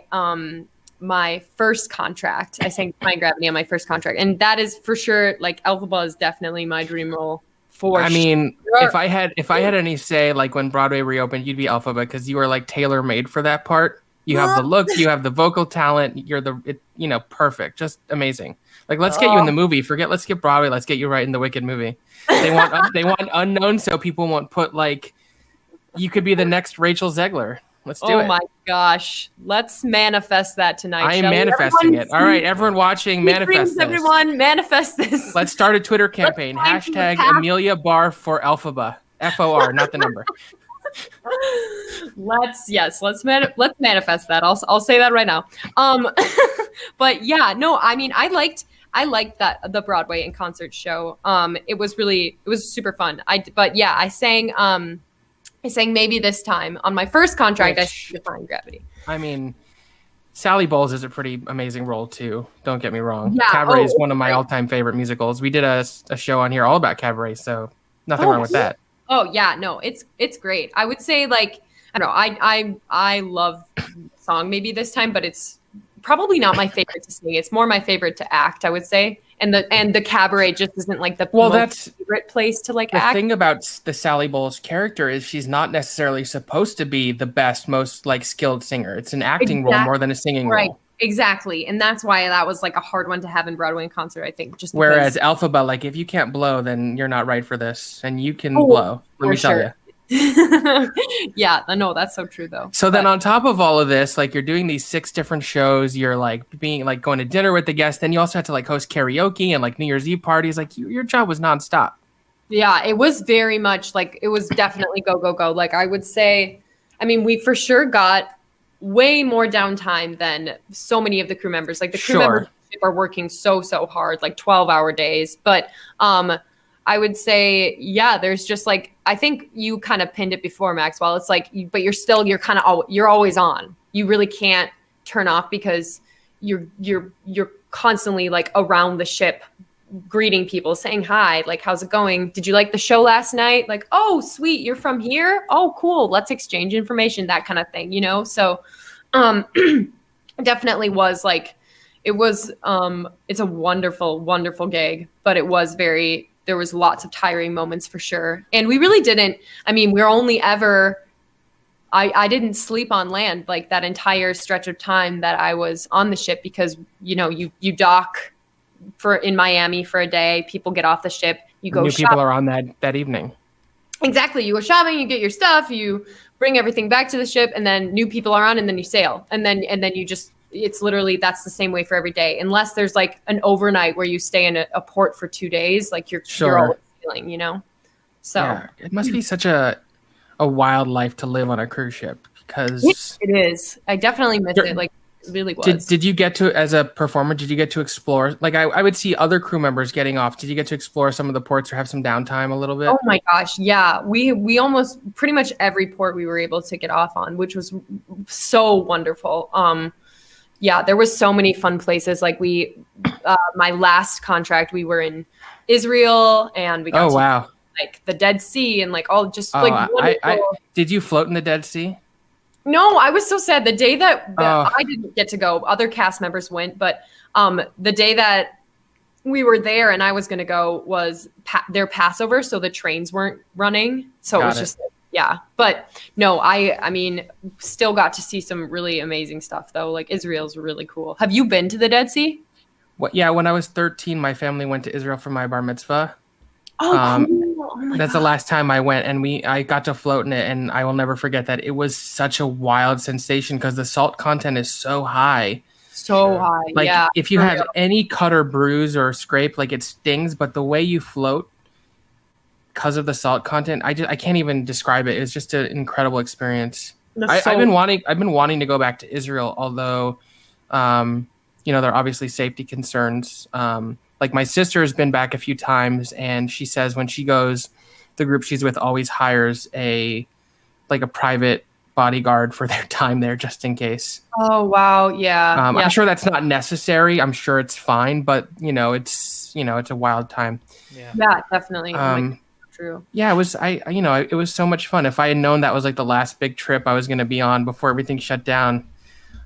Speaker 3: my first contract. I sang Defying Gravity on my first contract, and that is for sure. Like Elphaba is definitely my dream role.
Speaker 1: I mean, if I had any say, like when Broadway reopened, you'd be Elphaba because you were like tailor made for that part. You have the look, you have the vocal talent. You're perfect, just amazing. Like let's get you in the movie. Let's get Broadway. Let's get you right in the Wicked movie. They want unknown, so people won't put like you could be the next Rachel Zegler. Let's do it.
Speaker 3: Oh my gosh. Let's manifest that tonight.
Speaker 1: I am manifesting it. All right, everyone watching, manifest this.
Speaker 3: Everyone, manifest this.
Speaker 1: Let's start a Twitter campaign. Hashtag Amelia Barr for Elphaba. FOR, not the number.
Speaker 3: Let's manifest that. I'll say that right now. But yeah, no, I mean, I liked that the Broadway and concert show. It was super fun. I sang Maybe This Time on my first contract. I sang Defying Gravity.
Speaker 1: I mean, Sally Bowles is a pretty amazing role too. Don't get me wrong.
Speaker 3: Yeah.
Speaker 1: Cabaret is one of my all-time favorite musicals. We did a show on here all about Cabaret, so nothing wrong with that.
Speaker 3: Oh yeah, no, it's great. I would say like I don't know. I love the song Maybe This Time, but it's probably not my favorite to sing. It's more my favorite to act, I would say. And the Cabaret just isn't like the most favorite place to like act.
Speaker 1: The thing about the Sally Bowles character is she's not necessarily supposed to be the best, most like skilled singer. It's an acting role more than a singing role.
Speaker 3: Exactly. And that's why that was like a hard one to have in Broadway and concert, I think. Just
Speaker 1: whereas Elphaba, like if you can't blow, then you're not right for this. And you can blow. Let me tell you.
Speaker 3: Yeah, no, that's so true though.
Speaker 1: So then on top of all of this, like you're doing these 6 different shows, you're like being like going to dinner with the guests, then you also have to like host karaoke and like New Year's Eve parties. Like your job was nonstop.
Speaker 3: Yeah, it was very much like it was definitely go, go, go. Like I would say, I mean, we for sure got way more downtime than so many of the crew members. Like the crew members are working so hard, like 12-hour days. But I would say, yeah, there's just like, I think you kind of pinned it before, Maxwell. It's like, but you're always on. You really can't turn off because you're constantly like around the ship, greeting people, saying hi, like, how's it going? Did you like the show last night? Like, oh, sweet, you're from here? Oh, cool. Let's exchange information, that kind of thing, you know? So definitely was like, it's a wonderful, wonderful gig, but there was lots of tiring moments for sure. And we really didn't, I mean, we're only ever, I didn't sleep on land like that entire stretch of time that I was on the ship because, you know, you dock in Miami for a day, people get off the ship, you go shopping.
Speaker 1: People are on that evening.
Speaker 3: Exactly. You go shopping, you get your stuff, you bring everything back to the ship, and then new people are on, and then you sail. And then you just, it's literally, that's the same way for every day. Unless there's like an overnight where you stay in a port for 2 days, like you're always feeling, you know? So
Speaker 1: yeah, it must be such a wild life to live on a cruise ship because
Speaker 3: it is. I definitely miss it. Like it really was.
Speaker 1: Did you get to, as a performer, did you get to explore? Like I would see other crew members getting off. Did you get to explore some of the ports or have some downtime a little bit?
Speaker 3: Oh my gosh. Yeah. We almost pretty much every port we were able to get off on, which was so wonderful. Yeah, there was so many fun places. Like my last contract, we were in Israel and we got to like the Dead Sea and like all just like wonderful.
Speaker 1: Did you float in the Dead Sea?
Speaker 3: No, I was so sad. The day that I didn't get to go, other cast members went, but the day that we were there and I was going to go was their Passover. So the trains weren't running. So it was just, yeah. But no, I mean, still got to see some really amazing stuff though. Like Israel's really cool. Have you been to the Dead Sea?
Speaker 1: Yeah, when I was 13, my family went to Israel for my bar mitzvah.
Speaker 3: Oh, cool. Oh my
Speaker 1: That's
Speaker 3: God.
Speaker 1: the last time I went, and I got to float in it, and I will never forget that. It was such a wild sensation because the salt content is so high.
Speaker 3: So high.
Speaker 1: Like
Speaker 3: yeah.
Speaker 1: if you have any cut or bruise or scrape, like it stings, but the way you float because of the salt content, I can't even describe it. It's just an incredible experience. I've been wanting to go back to Israel, although there are obviously safety concerns. Like my sister has been back a few times, and she says when she goes, the group she's with always hires a private bodyguard for their time there just in case.
Speaker 3: Oh wow, yeah.
Speaker 1: I'm sure that's not necessary. I'm sure it's fine, but it's a wild time.
Speaker 3: Yeah, definitely. True.
Speaker 1: Yeah, it was it was so much fun. If I had known that was like the last big trip I was going to be on before everything shut down,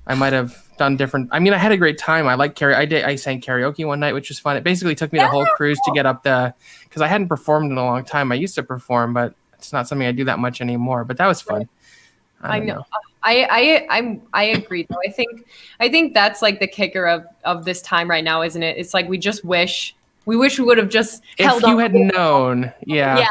Speaker 1: I might have done different. I mean, I had a great time. I like I sang karaoke one night, which was fun. It basically took me the whole cruise to get up because I hadn't performed in a long time. I used to perform, but it's not something I do that much anymore. But that was fun. I know.
Speaker 3: I agree though. I think that's like the kicker of this time right now, isn't it? It's like we wish we would have just held
Speaker 1: if you had known. Yeah.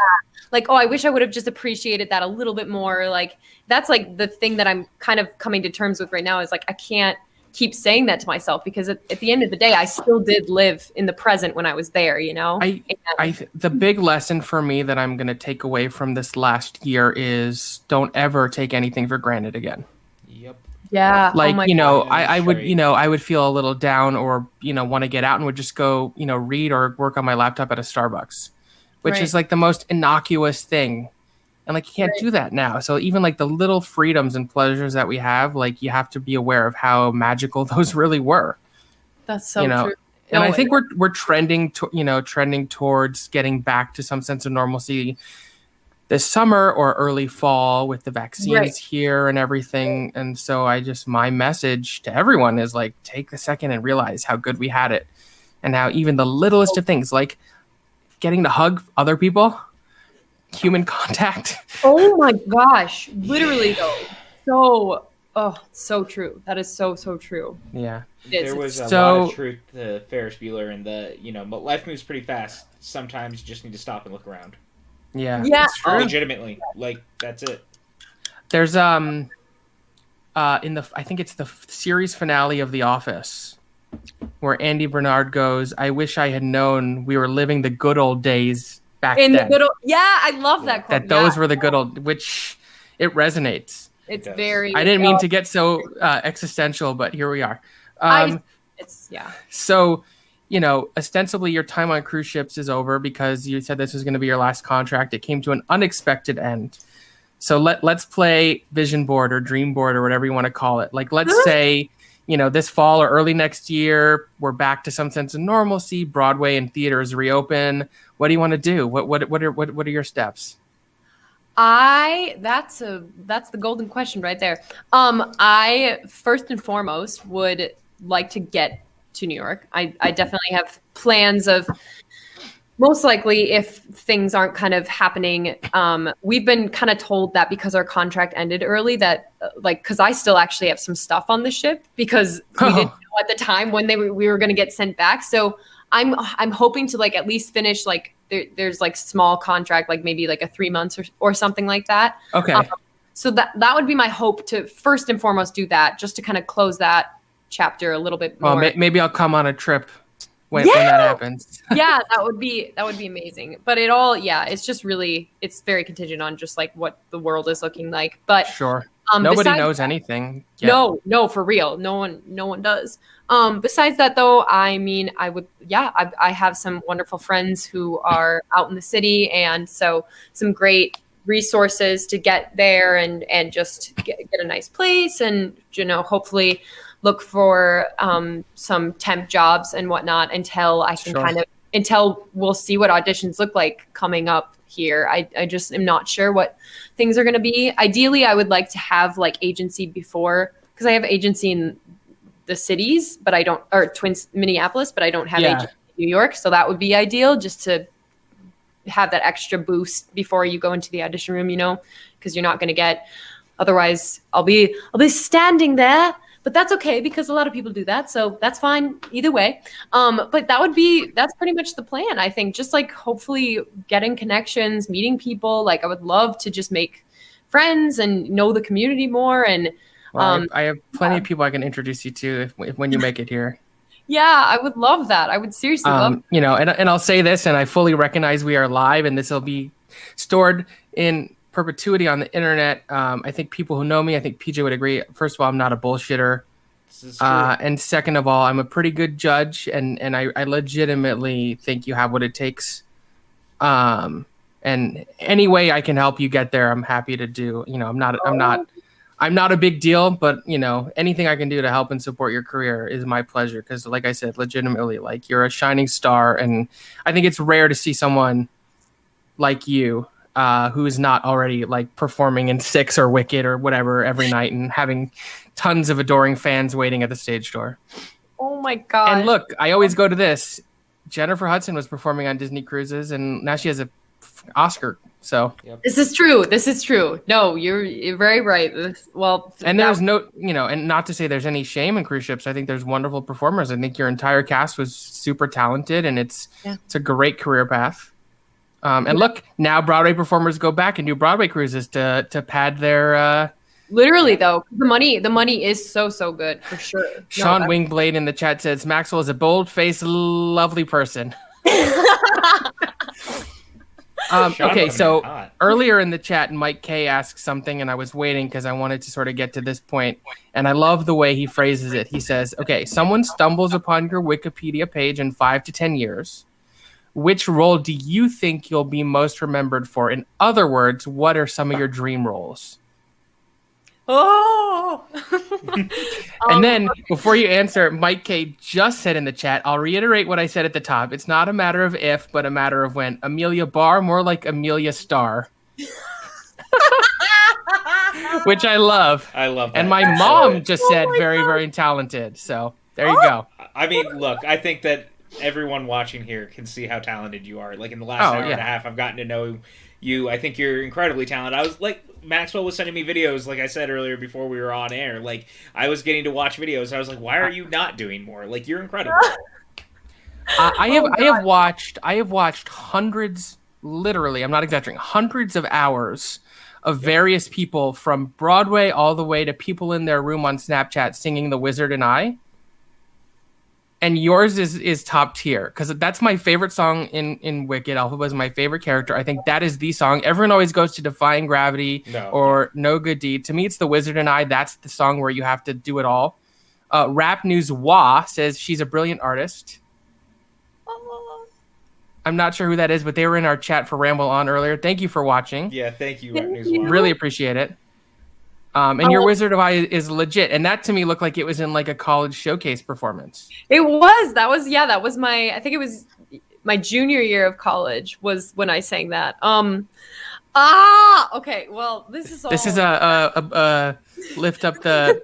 Speaker 3: Like, I wish I would have just appreciated that a little bit more. Like, that's like the thing that I'm kind of coming to terms with right now is like, I can't keep saying that to myself because at the end of the day, I still did live in the present when I was there, the big lesson for me that I'm going to take away from this last year is don't ever take anything for granted again.
Speaker 2: Yep.
Speaker 3: Yeah.
Speaker 1: Like, I would feel a little down or, want to get out and would just go, read or work on my laptop at a Starbucks. Which is like the most innocuous thing. And like, you can't do that now. So even like the little freedoms and pleasures that we have, like you have to be aware of how magical those really were.
Speaker 3: That's so true.
Speaker 1: And I think we're trending towards getting back to some sense of normalcy this summer or early fall with the vaccines here and everything. And so my message to everyone is like, take a second and realize how good we had it. And how even the littlest of things like getting to hug other people, human contact.
Speaker 3: Oh my gosh. Literally though. So true. That is so true.
Speaker 1: Yeah.
Speaker 2: There was a lot of truth to Ferris Bueller and but life moves pretty fast. Sometimes you just need to stop and look around.
Speaker 1: Yeah.
Speaker 3: Yeah.
Speaker 2: Legitimately. Like, that's it.
Speaker 1: There's, I think it's the series finale of The Office, where Andy Bernard goes, I wish I had known we were living the good old days back then.
Speaker 3: I love that quote.
Speaker 1: That those were the good old, which it resonates.
Speaker 3: It's very.
Speaker 1: I didn't mean to get so existential, but here we are. So, ostensibly your time on cruise ships is over because you said this was going to be your last contract. It came to an unexpected end. So let's play vision board or dream board or whatever you want to call it. Like, let's say, this fall or early next year, we're back to some sense of normalcy. Broadway and theaters reopen. What do you want to do? What are your steps?
Speaker 3: That's the golden question right there. I first and foremost would like to get to New York. I definitely have plans of most likely if things aren't kind of happening. We've been kind of told that because our contract ended early that because I still actually have some stuff on the ship because we didn't know at the time when we were going to get sent back. So I'm hoping to at least finish there's small contract, maybe a 3 months or something like that.
Speaker 1: Okay.
Speaker 3: So that would be my hope to first and foremost do that just to kind of close that chapter a little bit more.
Speaker 1: Well, maybe I'll come on a trip when that happens.
Speaker 3: Yeah, that would be amazing. But it's just really, it's very contingent on just what the world is looking like. But
Speaker 1: sure. Nobody knows anything yet.
Speaker 3: No, for real. No one does. Besides that though, I have some wonderful friends who are out in the city, and so some great resources to get there and just get a nice place and hopefully look for some temp jobs and whatnot until I can until we'll see what auditions look like coming up here. I just am not sure what things are going to be. Ideally, I would like to have agency before, because I have agency in the cities, but I don't, or Minneapolis, but I don't have agency New York, so that would be ideal just to have that extra boost before you go into the audition room, because you're not going to get, otherwise I'll be standing there, but that's okay because a lot of people do that, so that's fine either way. But that's pretty much the plan, I think. Just like hopefully getting connections, meeting people. Like I would love to just make friends and know the community more. And
Speaker 1: I have plenty of people I can introduce you to if when you make it here.
Speaker 3: Yeah, I would love that. I would seriously love.
Speaker 1: And I'll say this, and I fully recognize we are live, and this will be stored in perpetuity on the internet. I think people who know me, I think PJ would agree. First of all, I'm not a bullshitter.
Speaker 2: This is true.
Speaker 1: And second of all, I'm a pretty good judge, and I legitimately think you have what it takes. And any way I can help you get there, I'm happy to do. I'm not a big deal, but anything I can do to help and support your career is my pleasure. Because, like I said, legitimately, like you're a shining star, and I think it's rare to see someone like you who is not already like performing in Six or Wicked or whatever every night and having tons of adoring fans waiting at the stage door.
Speaker 3: Oh my god!
Speaker 1: And look, I always go to this. Jennifer Hudson was performing on Disney Cruises, and now she has an Oscar. So
Speaker 3: This is true. No, you're very right.
Speaker 1: And there's no, and not to say there's any shame in cruise ships. I think there's wonderful performers. I think your entire cast was super talented, and it's a great career path. And look, now Broadway performers go back and do Broadway cruises to pad their.
Speaker 3: Literally though, the money is so good for sure.
Speaker 1: Sean Wingblade in the chat says Maxwell is a bold-faced, lovely person. Okay, so earlier in the chat, Mike K asked something, and I was waiting because I wanted to sort of get to this point, and I love the way he phrases it. He says, okay, someone stumbles upon your Wikipedia page in 5 to 10 years. Which role do you think you'll be most remembered for? In other words, what are some of your dream roles?
Speaker 3: Oh!
Speaker 1: And then, before you answer, Mike K just said in the chat, I'll reiterate what I said at the top. It's not a matter of if, but a matter of when. Amelia Barr, more like Amelia Starr. Which I love.
Speaker 2: I love that.
Speaker 1: And my mom just said very, very talented. So, there you go.
Speaker 2: I mean, look, I think that everyone watching here can see how talented you are. Like, in the last hour and a half, I've gotten to know you. I think you're incredibly talented. I was like, Maxwell was sending me videos, like I said earlier before we were on air. Like, I was getting to watch videos. I was like, why are you not doing more? Like, you're incredible.
Speaker 1: I have watched hundreds, literally, I'm not exaggerating, hundreds of hours of various people from Broadway all the way to people in their room on Snapchat singing The Wizard and I. And yours is top tier because that's my favorite song in Wicked. Elphaba is my favorite character. I think that is the song. Everyone always goes to Defying Gravity or No Good Deed. To me, it's The Wizard and I. That's the song where you have to do it all. Rap News Wah says she's a brilliant artist. I'm not sure who that is, but they were in our chat for Ramble On earlier. Thank you for watching.
Speaker 2: Yeah, thank you, Rap News Wah.
Speaker 1: Really appreciate it. And your Wizard of Oz is legit. And that to me looked like it was in like a college showcase performance.
Speaker 3: It was. That was I think it was my junior year of college was when I sang that. Okay. Well, this is
Speaker 1: a lift up the.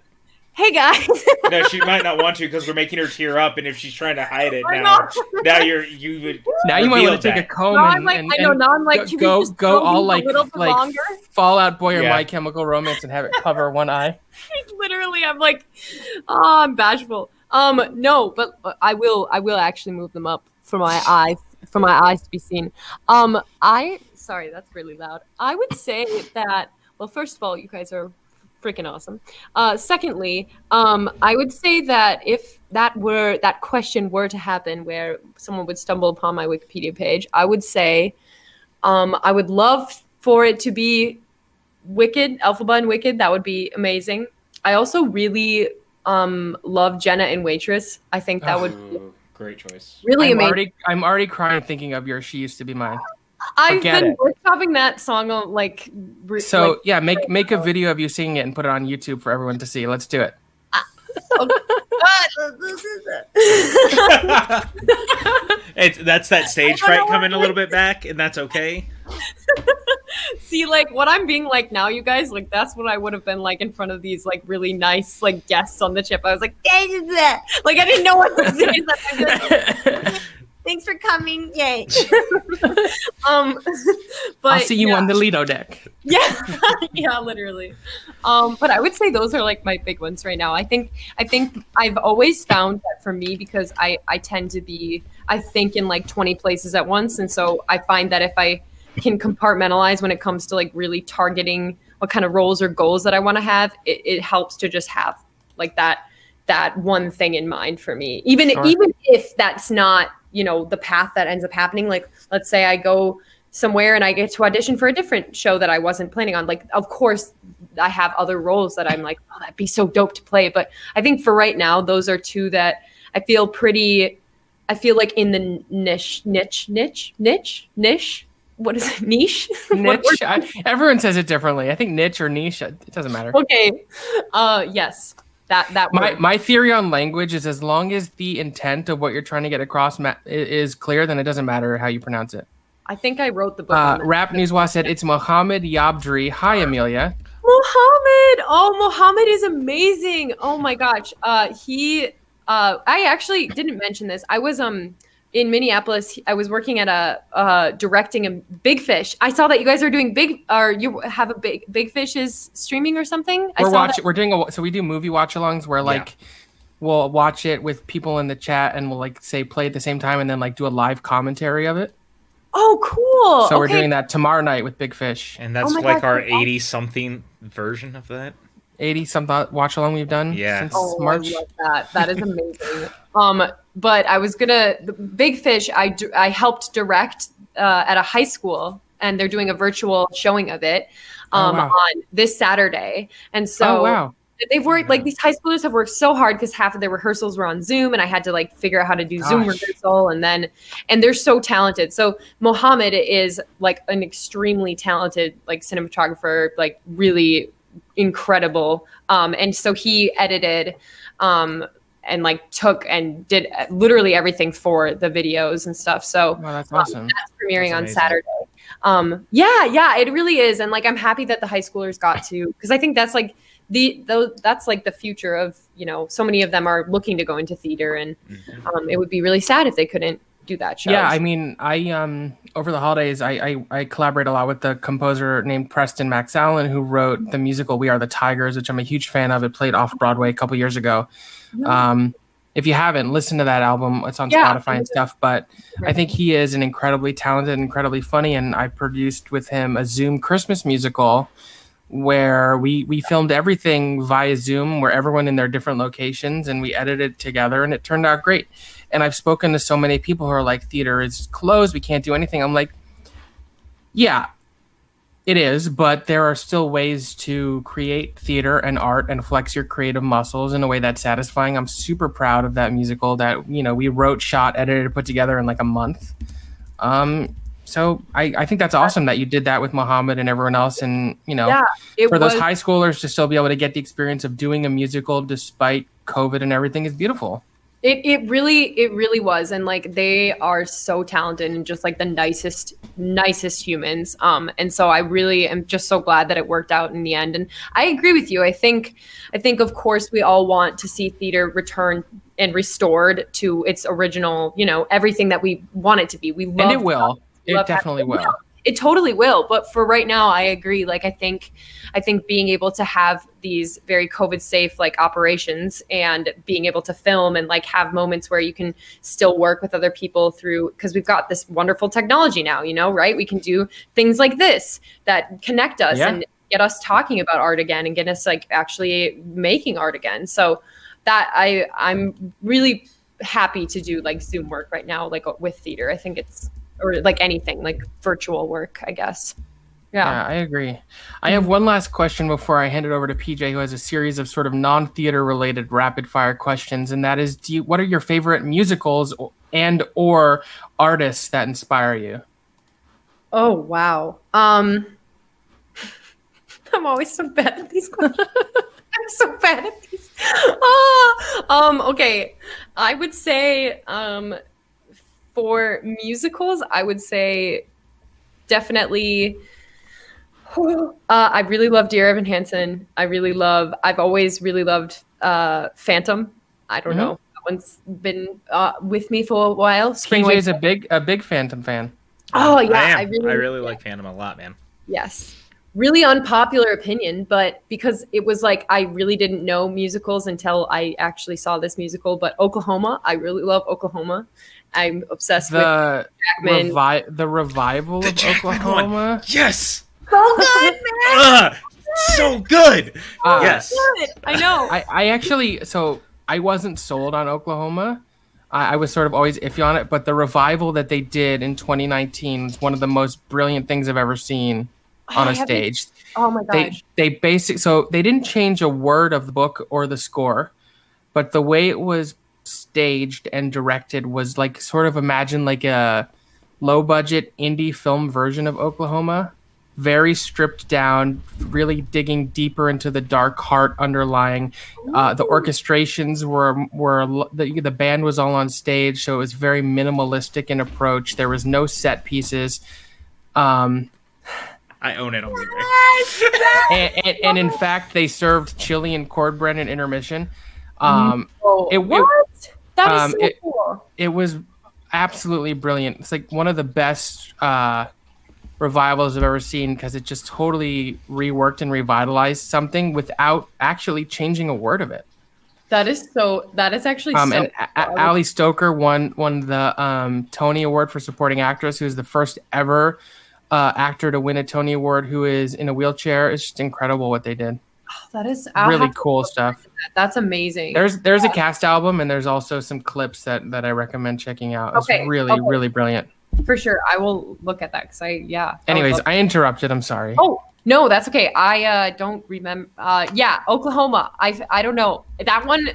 Speaker 3: Hey guys.
Speaker 2: No, she might not want to because we're making her tear up, and if she's trying to hide it now you
Speaker 1: might want to take a comb
Speaker 3: go
Speaker 1: all like Fallout Boy or My Chemical Romance and have it cover one eye.
Speaker 3: Literally, I'm like, I'm bashful. No, but I will actually move them up for my eyes to be seen. Sorry, that's really loud. I would say that. Well, first of all, you guys are freaking awesome. Secondly, I would say that if that question were to happen where someone would stumble upon my Wikipedia page, I would say I would love for it to be Wicked, Elphaba and Wicked. That would be amazing. I also really love Jenna in Waitress. I think that would be
Speaker 2: great choice.
Speaker 3: Really amazing.
Speaker 1: I'm already crying thinking of your She Used to Be Mine.
Speaker 3: I've been workshopping that song on make
Speaker 1: a video of you singing it and put it on YouTube for everyone to see. Let's do it.
Speaker 2: That's that stage fright coming a little bit back, and that's okay.
Speaker 3: See, like what I'm being like now, you guys, like that's what I would have been like in front of these like really nice like guests on the chip. I was like, like I didn't know what to say.
Speaker 4: Thanks for coming. Yay.
Speaker 3: But
Speaker 1: I'll see you on the Lido deck.
Speaker 3: Yeah, yeah, literally. But I would say those are like my big ones right now. I think I've always found that for me, because I tend to I think in like 20 places at once, and so I find that if I can compartmentalize when it comes to like really targeting what kind of roles or goals that I want to have, it helps to just have like that one thing in mind for me. Even if that's not, the path that ends up happening. Like, let's say I go somewhere and I get to audition for a different show that I wasn't planning on. Like, of course, I have other roles that I'm like, oh, that'd be so dope to play. But I think for right now, those are two that I feel like in the niche. What is it? Niche?
Speaker 1: Niche. Everyone says it differently. I think niche or niche. It doesn't matter.
Speaker 3: Okay. Yes. That
Speaker 1: my theory on language is as long as the intent of what you're trying to get across is clear, then it doesn't matter how you pronounce it.
Speaker 3: I think I wrote the book.
Speaker 1: Rap Newswatch said it's Mohammed Yabdri. Hi, Amelia.
Speaker 3: Mohammed. Oh, Mohammed is amazing. Oh my gosh. I actually didn't mention this. I was in Minneapolis. I was working at directing a Big Fish. I saw that you guys are doing you have a Big Fish is streaming or something.
Speaker 1: We're doing so we do movie watch-alongs where we'll watch it with people in the chat and we'll like say play at the same time and then like do a live commentary of it.
Speaker 3: Oh, cool.
Speaker 1: So we're doing that tomorrow night with Big Fish.
Speaker 2: And that's our 80-something version of that. 80-something
Speaker 1: watch-along we've done since March.
Speaker 3: I love that. That is amazing. But I was the Big Fish, I helped direct at a high school, and they're doing a virtual showing of it on this Saturday. And so they've worked, like these high schoolers have worked so hard because half of their rehearsals were on Zoom, and I had to like figure out how to do Zoom rehearsal, and they're so talented. So Mohammed is like an extremely talented like cinematographer, like really incredible. And so he edited and like took and did literally everything for the videos and stuff. So
Speaker 1: that's awesome.
Speaker 3: That's premiering on Saturday. Yeah, it really is. And like, I'm happy that the high schoolers got to, because I think that's like that's like the future of, so many of them are looking to go into theater, and it would be really sad if they couldn't do that show.
Speaker 1: Yeah, I mean, I over the holidays, I collaborate a lot with the composer named Preston Maxwell, who wrote the musical We Are the Tigers, which I'm a huge fan of. It played off Broadway a couple years ago. If you haven't, listen to that album. It's on Spotify and stuff. But I think he is an incredibly talented, incredibly funny, and I produced with him a Zoom Christmas musical where we filmed everything via Zoom, where everyone in their different locations, and we edited together, and it turned out great. And I've spoken to so many people who are like, theater is closed, we can't do anything. I'm like, yeah, it is, but there are still ways to create theater and art and flex your creative muscles in a way that's satisfying. I'm super proud of that musical that, we wrote, shot, edited, put together in like a month. So I think that's awesome that you did that with Mohammed and everyone else. And, for those high schoolers to still be able to get the experience of doing a musical despite COVID and everything is beautiful.
Speaker 3: It really was. And like, they are so talented and just like the nicest humans. And so I really am just so glad that it worked out in the end. And I agree with you. I think of course we all want to see theater return and restored to its original, everything that we want it to be. We love,
Speaker 1: and it will. It definitely will.
Speaker 3: It totally will. But for right now, I agree. Like, I think being able to have these very COVID safe like operations and being able to film and like have moments where you can still work with other people through, because we've got this wonderful technology now, right? We can do things like this that connect us and get us talking about art again and get us like actually making art again. So that I'm really happy to do like Zoom work right now, like with theater. I think or like anything, like virtual work, I guess. Yeah,
Speaker 1: I agree. I have one last question before I hand it over to PJ, who has a series of sort of non-theater related rapid fire questions. And that is, what are your favorite musicals and or artists that inspire you?
Speaker 3: Oh, wow. I'm always so bad at these questions. I'm so bad at these. Okay. I would say, for musicals, I would say definitely, I really love Dear Evan Hansen. I've always really loved Phantom. I don't know. one's been with me for a while. Spring
Speaker 1: PJ's
Speaker 3: Awakening.
Speaker 1: a big Phantom fan.
Speaker 3: Oh yeah,
Speaker 2: I am.
Speaker 3: I
Speaker 2: really like Phantom a lot, man.
Speaker 3: Yes. Really unpopular opinion, but because it was like I really didn't know musicals until I actually saw this musical. But Oklahoma, I really love Oklahoma. I'm obsessed with Jackman.
Speaker 1: The revival of Oklahoma.
Speaker 2: One. Yes.
Speaker 3: So good, man.
Speaker 2: So good. Yes.
Speaker 3: Good. I know.
Speaker 1: I actually, so I wasn't sold on Oklahoma. I was sort of always iffy on it, but the revival that they did in 2019 was one of the most brilliant things I've ever seen on a stage.
Speaker 3: Oh my gosh.
Speaker 1: So they didn't change a word of the book or the score, but the way it was staged and directed was like sort of imagine like a low budget indie film version of Oklahoma. Very stripped down, really digging deeper into the dark heart underlying. The orchestrations were the band was all on stage, so it was very minimalistic in approach. There was no set pieces.
Speaker 2: I own it on Blu-ray.
Speaker 1: and in fact, they served chili and cornbread in intermission.
Speaker 3: That is so cool.
Speaker 1: It was absolutely brilliant. It's like one of the best revivals I've ever seen because it just totally reworked and revitalized something without actually changing a word of it.
Speaker 3: That is actually so.
Speaker 1: And Ali Stoker won the Tony Award for Supporting Actress, who's the first ever actor to win a Tony Award who is in a wheelchair. It's just incredible what they did.
Speaker 3: Oh, that is
Speaker 1: really cool stuff.
Speaker 3: That's amazing.
Speaker 1: There's a cast album and there's also some clips that I recommend checking out. It's really brilliant.
Speaker 3: For sure. I will look at that
Speaker 1: Anyways, I interrupted. I'm sorry.
Speaker 3: Oh, no, that's okay. I don't remember. Oklahoma. I don't know. That one,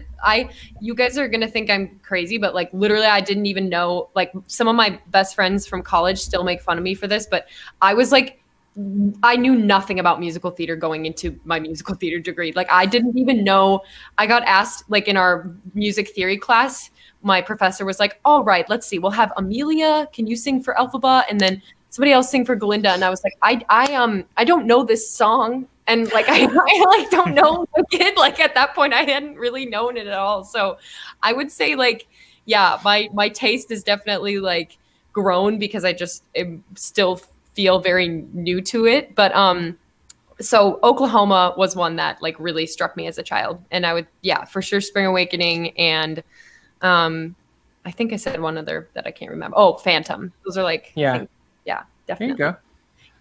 Speaker 3: you guys are going to think I'm crazy, but like literally I didn't even know, like some of my best friends from college still make fun of me for this, but I was like, I knew nothing about musical theater going into my musical theater degree. Like I didn't even know. I got asked like in our music theory class, my professor was like, all right, let's see. We'll have Amelia. Can you sing for Elphaba? And then somebody else sing for Glinda. And I was like, I don't know this song. And like, I like don't know the kid. Like at that point I hadn't really known it at all. So I would say like, yeah, my taste is definitely like grown because I just still feel very new to it. But, so Oklahoma was one that like really struck me as a child, and I would, for sure Spring Awakening. And, I think I said one other that I can't remember. Oh, Phantom. Those are like, definitely.
Speaker 1: There you go.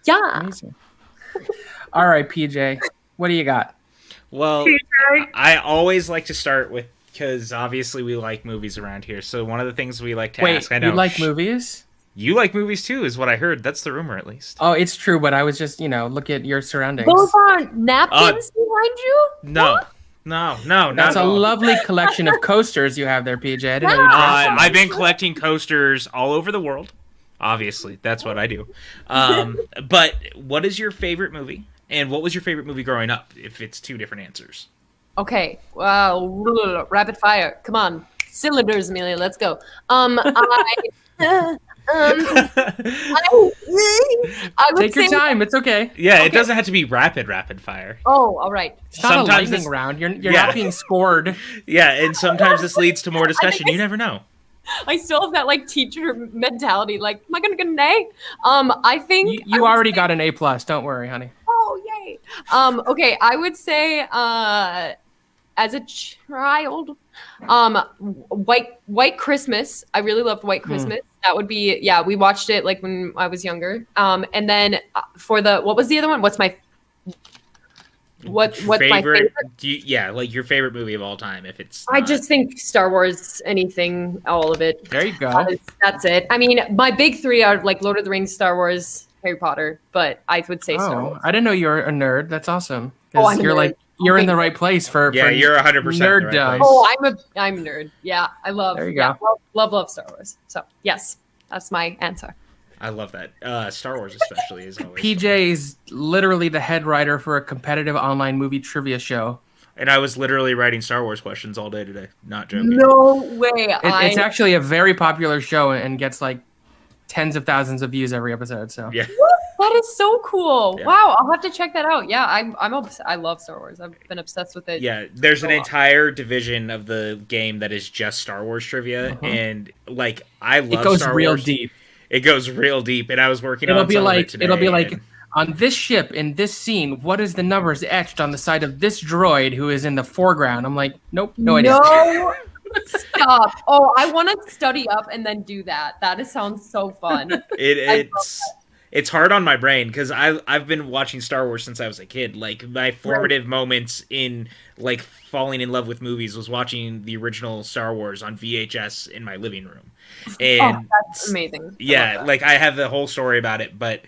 Speaker 3: Yeah.
Speaker 1: Amazing. All right, PJ, what do you got?
Speaker 2: Well, I always like to start with, because obviously we like movies around here. So one of the things we like to ask, I know
Speaker 1: you like movies?
Speaker 2: You like movies too, is what I heard. That's the rumor, at least.
Speaker 1: Oh, it's true, but I was just, look at your surroundings.
Speaker 4: Those aren't napkins behind you?
Speaker 2: No. No.
Speaker 1: That's a lovely collection of coasters you have there, PJ. I didn't know you drank so much.
Speaker 2: I've been collecting coasters all over the world. Obviously, that's what I do. But what is your favorite movie? And what was your favorite movie growing up, if it's two different answers?
Speaker 3: Okay. Wow. Rapid fire. Come on. Cylinders, Amelia. Let's go. I would
Speaker 1: Take your time. It's okay.
Speaker 2: Yeah, it doesn't have to be rapid fire.
Speaker 3: Oh, all right.
Speaker 1: It's not a lightning round. You're not being scored.
Speaker 2: Yeah, and sometimes this leads to more discussion. You never know.
Speaker 3: I still have that like teacher mentality. Like, am I gonna get an A? I think
Speaker 1: you already got an A+. Don't worry, honey.
Speaker 3: Oh, yay. Okay, I would say as a child, White Christmas. I really loved White Christmas. That would be, we watched it like when I was younger. And then what was the other one? What's my favorite?
Speaker 2: Like your favorite movie of all time, if it's
Speaker 3: I just think Star Wars, anything, all of it.
Speaker 1: There you go.
Speaker 3: That's it. I mean, my big three are like Lord of the Rings, Star Wars, Harry Potter, but I would say Star Wars.
Speaker 1: I didn't know you were a nerd. That's awesome.
Speaker 3: I'm
Speaker 1: you're
Speaker 3: a nerd.
Speaker 1: You're in the right place for
Speaker 2: you're 100%
Speaker 1: nerd
Speaker 2: right.
Speaker 3: Oh, I'm a nerd. Yeah, I love.
Speaker 1: There you go.
Speaker 3: Love Star Wars. So yes, that's my answer.
Speaker 2: I love that. Star Wars especially is always.
Speaker 1: PJ is literally the head writer for a competitive online movie trivia show.
Speaker 2: And I was literally writing Star Wars questions all day today. Not joking.
Speaker 3: No way.
Speaker 1: It's actually a very popular show and gets like tens of thousands of views every episode. So
Speaker 2: yeah.
Speaker 3: That is so cool.
Speaker 2: Yeah.
Speaker 3: Wow, I'll have to check that out. Yeah, I love Star Wars. I've been obsessed with it.
Speaker 2: Yeah, there's an entire division of the game that is just Star Wars trivia, and like I love
Speaker 1: It goes
Speaker 2: Star
Speaker 1: real
Speaker 2: Wars.
Speaker 1: deep.
Speaker 2: It goes real deep, and I was working on
Speaker 1: It'll be
Speaker 2: some of
Speaker 1: like
Speaker 2: it today.
Speaker 1: it'll be like
Speaker 2: and-
Speaker 1: on this ship in this scene. What is the numbers etched on the side of this droid who is in the foreground? I'm like, nope, no idea.
Speaker 3: No, stop. Oh, I want to study up and then do that. That sounds so fun.
Speaker 2: It's hard on my brain because I've been watching Star Wars since I was a kid. Like my formative moments in like falling in love with movies was watching the original Star Wars on VHS in my living room. And
Speaker 3: that's amazing.
Speaker 2: Yeah, like I have the whole story about it, but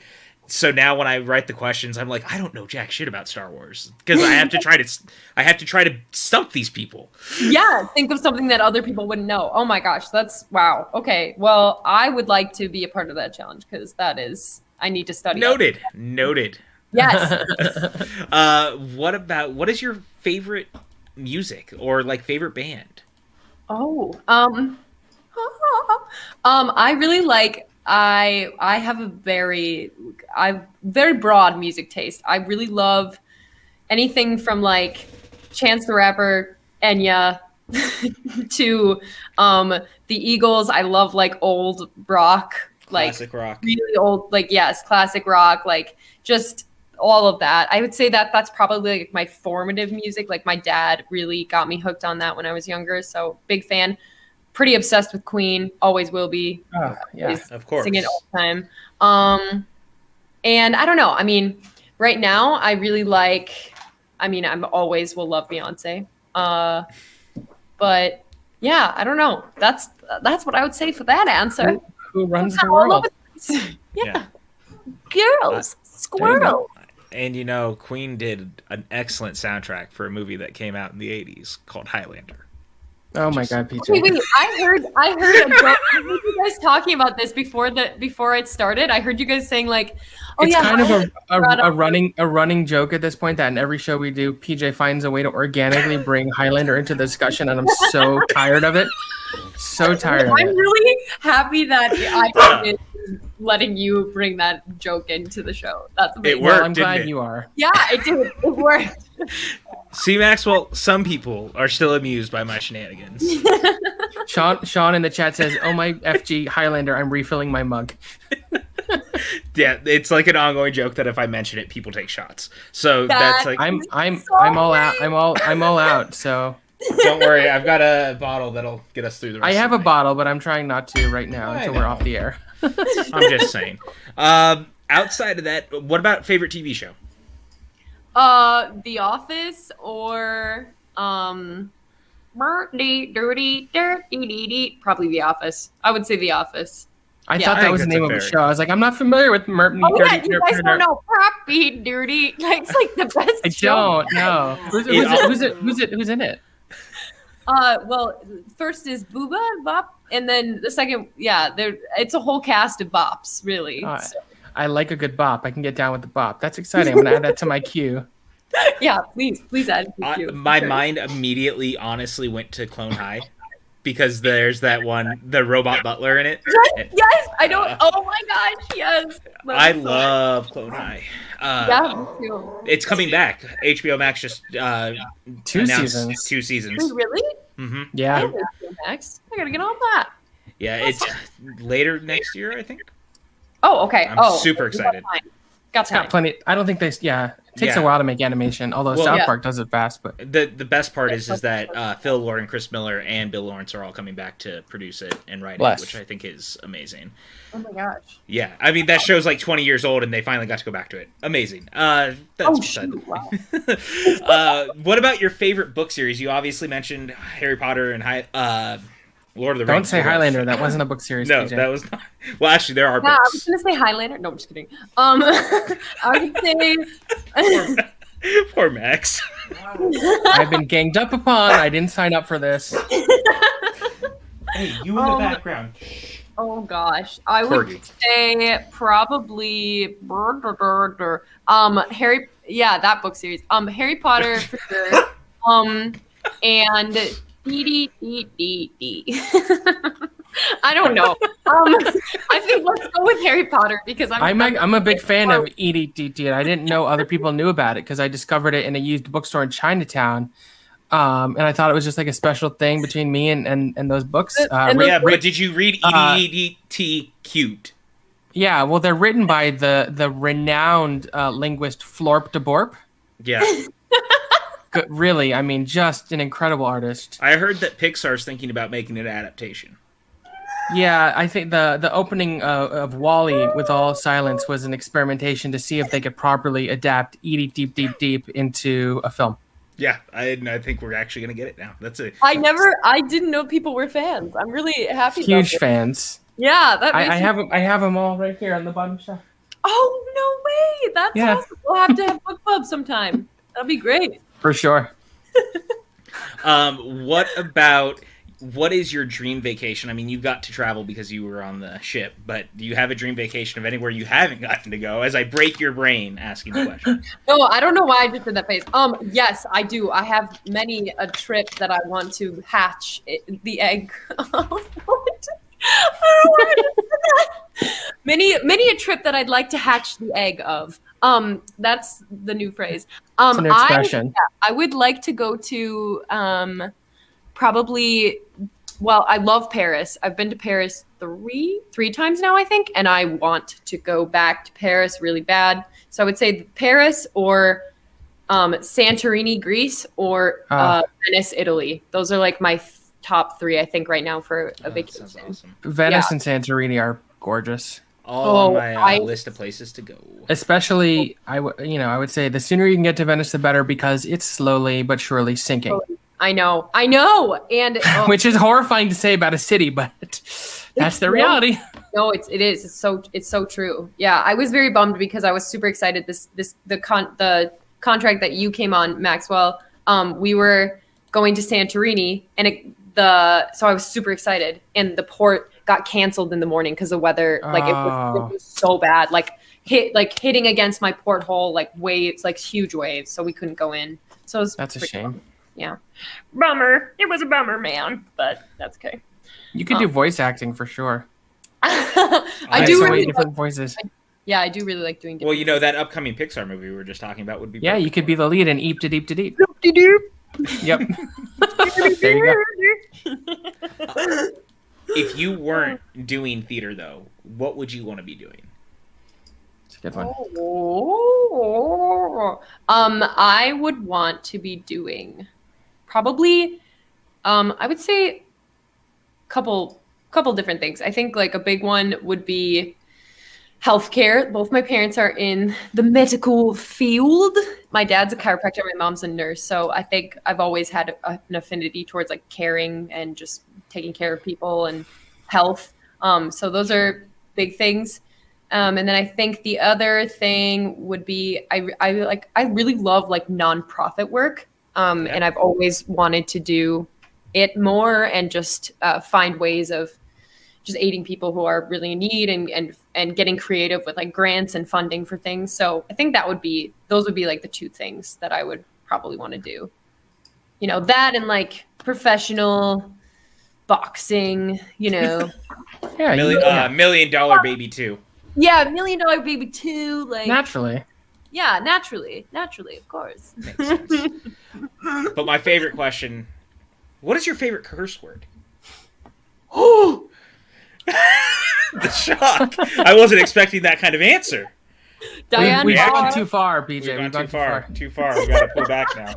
Speaker 2: so now when I write the questions, I'm like, I don't know jack shit about Star Wars because I have to try to stump these people.
Speaker 3: Yeah, think of something that other people wouldn't know. Oh my gosh, that's wow. Okay, well, I would like to be a part of that challenge because I need to study.
Speaker 2: Noted.
Speaker 3: Yes.
Speaker 2: What is your favorite music or like favorite band?
Speaker 3: Oh, I really like. I have a very broad music taste. I really love anything from like Chance the Rapper, Enya, to the Eagles. I love like old rock, like
Speaker 2: Classic rock.
Speaker 3: really old, like yes, classic rock, like just all of that. I would say that that's probably like my formative music. Like my dad really got me hooked on that when I was younger. So big fan. Pretty obsessed with Queen, always will be.
Speaker 1: Oh, yeah,
Speaker 2: of course.
Speaker 3: Sing it all the time. And I don't know. I mean, right now I really like. I mean, I'm always will love Beyonce. But yeah, I don't know. That's what I would say for that answer.
Speaker 1: Who runs the world?
Speaker 3: Yeah. Girls, squirrel.
Speaker 2: And you know, Queen did an excellent soundtrack for a movie that came out in the 80s called Highlander.
Speaker 1: Oh my God, PJ!
Speaker 3: Wait, I heard a joke. I heard you guys talking about this before it started. I heard you guys saying like, "Oh
Speaker 1: It's
Speaker 3: yeah."
Speaker 1: kind of a running joke at this point that in every show we do, PJ finds a way to organically bring Highlander into the discussion, and I'm so tired of it. So tired of
Speaker 3: I'm
Speaker 1: it.
Speaker 3: really happy that I did letting you bring that joke into the show. That's amazing.
Speaker 2: It worked.
Speaker 1: Well, I'm glad
Speaker 2: didn't it?
Speaker 1: you are.
Speaker 3: Yeah, it did. It worked.
Speaker 2: See, Maxwell, some people are still amused by my shenanigans.
Speaker 1: Sean in the chat says, "Oh my FG Highlander, I'm refilling my mug."
Speaker 2: Yeah, it's like an ongoing joke that if I mention it, people take shots. So that's like
Speaker 1: I'm all out. I'm all out. So
Speaker 2: don't worry, I've got a bottle that'll get us through the rest
Speaker 1: I have
Speaker 2: of
Speaker 1: a
Speaker 2: the
Speaker 1: bottle, but I'm trying not to right now until we're off the air.
Speaker 2: night. I'm just saying. Outside of that, what about favorite TV show?
Speaker 3: The Office or probably The Office. I would say The Office.
Speaker 1: I
Speaker 3: Yeah.
Speaker 1: thought
Speaker 2: I
Speaker 1: that
Speaker 2: think
Speaker 1: was the
Speaker 2: that's
Speaker 1: name
Speaker 2: a
Speaker 1: of a
Speaker 2: fair-
Speaker 1: show. I was like, I'm not familiar with Merton.
Speaker 3: Oh yeah, you guys don't know Proppy Dirty. Like, it's like the best
Speaker 1: I
Speaker 3: show.
Speaker 1: don't know. Who's in it?
Speaker 3: Well, first is Booba and Bop, and then the second, it's a whole cast of bops, really.
Speaker 1: Oh,
Speaker 3: So,
Speaker 1: I like a good bop. I can get down with the bop. That's exciting. I'm gonna add that to my queue.
Speaker 3: yeah, please add it to you.
Speaker 2: My
Speaker 3: Sure.
Speaker 2: mind immediately, honestly, went to Clone High because there's that one, the robot butler in it.
Speaker 3: Yes, I don't. Oh my gosh, yes.
Speaker 2: I love Clone High.
Speaker 3: Yeah, me too.
Speaker 2: It's coming back. HBO Max just
Speaker 1: Two
Speaker 2: announced
Speaker 1: seasons.
Speaker 2: 2 seasons.
Speaker 3: Wait, really?
Speaker 2: hmm
Speaker 3: I
Speaker 1: Yeah.
Speaker 3: have HBO Max. I gotta get on that.
Speaker 2: Yeah, it's later next year, I think.
Speaker 3: Oh, okay.
Speaker 2: I'm super excited.
Speaker 3: Got
Speaker 1: It's got
Speaker 3: time.
Speaker 1: plenty. I don't think it takes
Speaker 2: Yeah.
Speaker 1: a while to make animation, although
Speaker 2: Well,
Speaker 1: South
Speaker 3: yeah.
Speaker 1: Park does it fast, but
Speaker 2: The best part is that Phil Lord and Chris Miller and Bill Lawrence are all coming back to produce it and write
Speaker 1: Bless.
Speaker 2: it, which I think is amazing.
Speaker 3: Oh my gosh.
Speaker 2: Yeah, I mean that show's like 20 years old and they finally got to go back to it. Amazing. That's beside the
Speaker 3: shoot! Wow.
Speaker 2: What about your favorite book series? You obviously mentioned Harry Potter and Lord of the Rings.
Speaker 1: don't say Highlander. That wasn't a book series.
Speaker 2: No,
Speaker 1: PJ.
Speaker 2: that was not. Well, actually, there are
Speaker 3: Yeah, I was
Speaker 2: books.
Speaker 3: gonna say Highlander. No, I'm just kidding. I would say.
Speaker 2: Poor Max.
Speaker 1: I've been ganged up upon. I didn't sign up for this.
Speaker 2: Hey, you in the background.
Speaker 3: Oh gosh, I would
Speaker 2: Corgi.
Speaker 3: say probably Harry. Yeah, that book series. Harry Potter for sure. And D. I don't know. I think let's go with Harry Potter because
Speaker 1: I'm a big fan of EDT. I didn't know other people knew about it because I discovered it in a used bookstore in Chinatown. And I thought it was just like a special thing between me and those books.
Speaker 2: But did you read EDT Cute?
Speaker 1: Yeah, well, they're written by the renowned linguist Florp de Borp.
Speaker 2: Yeah.
Speaker 1: Really, I mean, just an incredible artist.
Speaker 2: I heard that Pixar's thinking about making an adaptation.
Speaker 1: Yeah, I think the opening of WALL-E with all silence was an experimentation to see if they could properly adapt Edie Deep Deep Deep into a film.
Speaker 2: Yeah, I think we're actually going to get it now.
Speaker 4: I didn't know people were fans. I'm really happy.
Speaker 1: Huge fans.
Speaker 4: Yeah, that makes
Speaker 1: I have them all right here on the bottom shelf.
Speaker 4: Oh, no way. That's awesome. We'll have to have book club sometime. That'd be great.
Speaker 1: For sure.
Speaker 2: What is your dream vacation? I mean, you got to travel because you were on the ship, but do you have a dream vacation of anywhere you haven't gotten to go? As I break your brain asking the question.
Speaker 3: No, I don't know why I just did that face. Yes, I do. I have many a trip that I want to hatch the egg of. What? I don't know why I just did that. Many a trip that I'd like to hatch the egg of. That's the new phrase.
Speaker 1: It's a new expression.
Speaker 3: I would like to go to probably. Well, I love Paris. I've been to Paris three times now, I think, and I want to go back to Paris really bad. So I would say Paris or Santorini, Greece, or Venice, Italy. Those are like my top three, I think, right now for a vacation.
Speaker 2: Sounds awesome.
Speaker 1: Venice and Santorini are gorgeous.
Speaker 2: All on my list of places to go.
Speaker 1: Especially, I would say the sooner you can get to Venice, the better, because it's slowly but surely sinking.
Speaker 3: I know, and
Speaker 1: which is horrifying to say about a city, but that's the reality.
Speaker 3: No, it is. It's so true. Yeah, I was very bummed because I was super excited. The contract that you came on, Maxwell. We were going to Santorini, and so I was super excited, and the port got canceled in the morning because the weather, it was so bad, hitting against my porthole, waves, huge waves, so we couldn't go in. So that's a shame. Bummed. Yeah,
Speaker 4: bummer. It was a bummer, man, but that's okay.
Speaker 1: You could do voice acting for sure.
Speaker 3: I do really
Speaker 1: different voices.
Speaker 3: I do really like doing.
Speaker 2: Well, that upcoming Pixar movie we were just talking about would be.
Speaker 1: Yeah, you could be the lead in Eep to Deep to Deep. Yep. There you go.
Speaker 2: If you weren't doing theater, though, what would you want to be doing?
Speaker 1: It's a good one.
Speaker 3: I would want to be doing probably, I would say, couple different things. I think a big one would be healthcare. Both my parents are in the medical field. My dad's a chiropractor, my mom's a nurse. So I think I've always had an affinity towards caring and just taking care of people and health. So those are big things. And then I think the other thing would be I really love nonprofit work. And I've always wanted to do it more and just find ways of just aiding people who are really in need and getting creative with grants and funding for things. So I think those would be the two things that I would probably want to do. That and professional boxing,
Speaker 2: Yeah, $1 Million Baby 2.
Speaker 3: Yeah, $1 Million Baby 2.
Speaker 1: Naturally.
Speaker 3: Yeah, naturally, of course.
Speaker 2: Makes sense. But my favorite question, what is your favorite curse word? Oh! The shock. I wasn't expecting that kind of answer.
Speaker 3: Diane,
Speaker 1: we've gone too far, PJ.
Speaker 2: We've gone too far. We got to pull back now.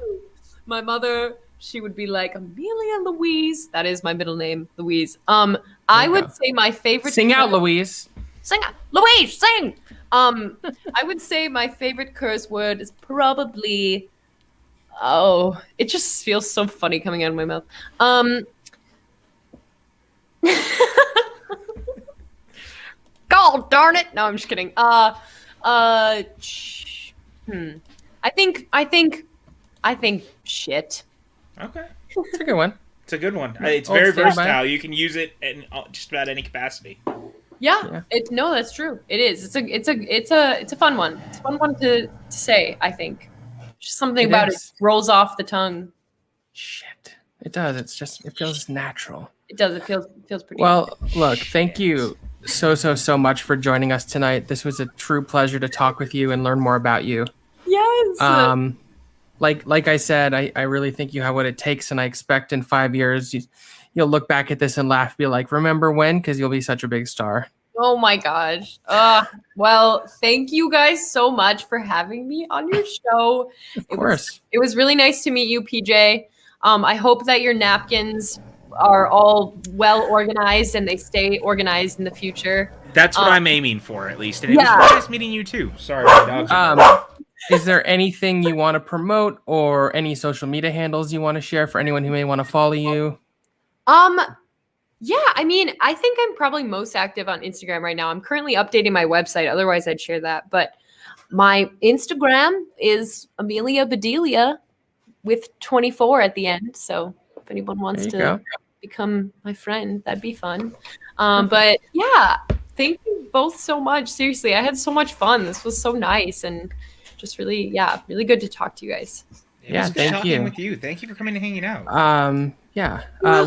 Speaker 3: My mother, she would be like, Amelia Louise. That is my middle name, Louise. I would say my favorite.
Speaker 1: Sing out, Louise.
Speaker 3: Sing out, Louise. Sing. I would say my favorite curse word is probably. Oh, it just feels so funny coming out of my mouth. God darn it! No, I'm just kidding. I think shit.
Speaker 2: Okay,
Speaker 1: it's a good one.
Speaker 2: It's a good one. It's very versatile. You can use it in just about any capacity.
Speaker 3: Yeah. That's true. It is. It's a fun one. It's a fun one to say. I think. Just something about it rolls off the tongue.
Speaker 1: Shit. It does. It feels natural.
Speaker 3: It does. It feels pretty.
Speaker 1: Well, look. Thank you. so much for joining us tonight. This was a true pleasure to talk with you and learn more about you.
Speaker 4: Yes.
Speaker 1: Like I said, I really think you have what it takes, and I expect in 5 years you'll look back at this and laugh, be like, remember when? Because you'll be such a big star.
Speaker 3: Oh my gosh. Well, thank you guys so much for having me on your show.
Speaker 1: Of course.
Speaker 3: It was really nice to meet you, PJ. I hope that your napkins are all well organized and they stay organized in the future.
Speaker 2: That's what I'm aiming for, at least. And it
Speaker 3: Yeah.
Speaker 2: was nice meeting you too. Sorry, my dogs.
Speaker 1: Is there anything you want to promote or any social media handles you want to share for anyone who may want to follow you?
Speaker 3: Yeah, I mean, I think I'm probably most active on Instagram right now. I'm currently updating my website. Otherwise, I'd share that. But my Instagram is Amelia Bedelia with 24 at the end. So if anyone wants to become my friend, that'd be fun. But yeah, thank you both so much. Seriously, I had so much fun. This was so nice and just really, really good to talk to you guys.
Speaker 2: It was
Speaker 1: thank
Speaker 2: talking
Speaker 1: you.
Speaker 2: with you. Thank you for coming and hanging out.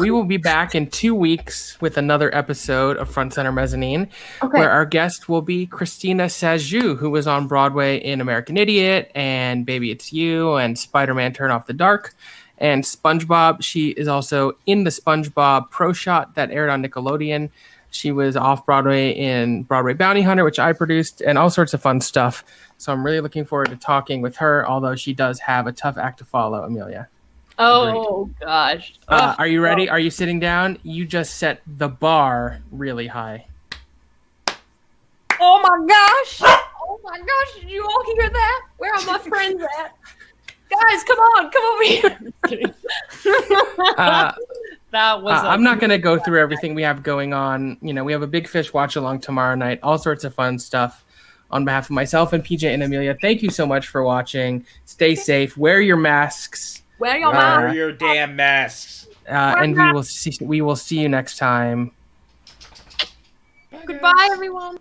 Speaker 1: We will be back in 2 weeks with another episode of Front Center Mezzanine, where our guest will be Christina Sajou, who was on Broadway in American Idiot and Baby It's You and Spider-Man Turn Off the Dark and SpongeBob. She is also in the SpongeBob Pro Shot that aired on Nickelodeon. She was off Broadway in Broadway Bounty Hunter, which I produced, and all sorts of fun stuff. So I'm really looking forward to talking with her, although she does have a tough act to follow, Amelia.
Speaker 3: Oh, gosh.
Speaker 1: Are you ready? Are you sitting down? You just set the bar really high.
Speaker 3: Oh, my gosh. Oh, my gosh. Did you all hear that? Where are my friends at? Guys, come on. Come over here. That was
Speaker 1: I'm not going to go through everything we have going on. You know, we have a Big Fish watch along tomorrow night, all sorts of fun stuff. On behalf of myself and PJ and Amelia, thank you so much for watching. Stay safe. Wear your masks.
Speaker 3: Wear your mask.
Speaker 2: Wear your damn masks.
Speaker 1: And we will see you next time.
Speaker 3: Goodbye, everyone.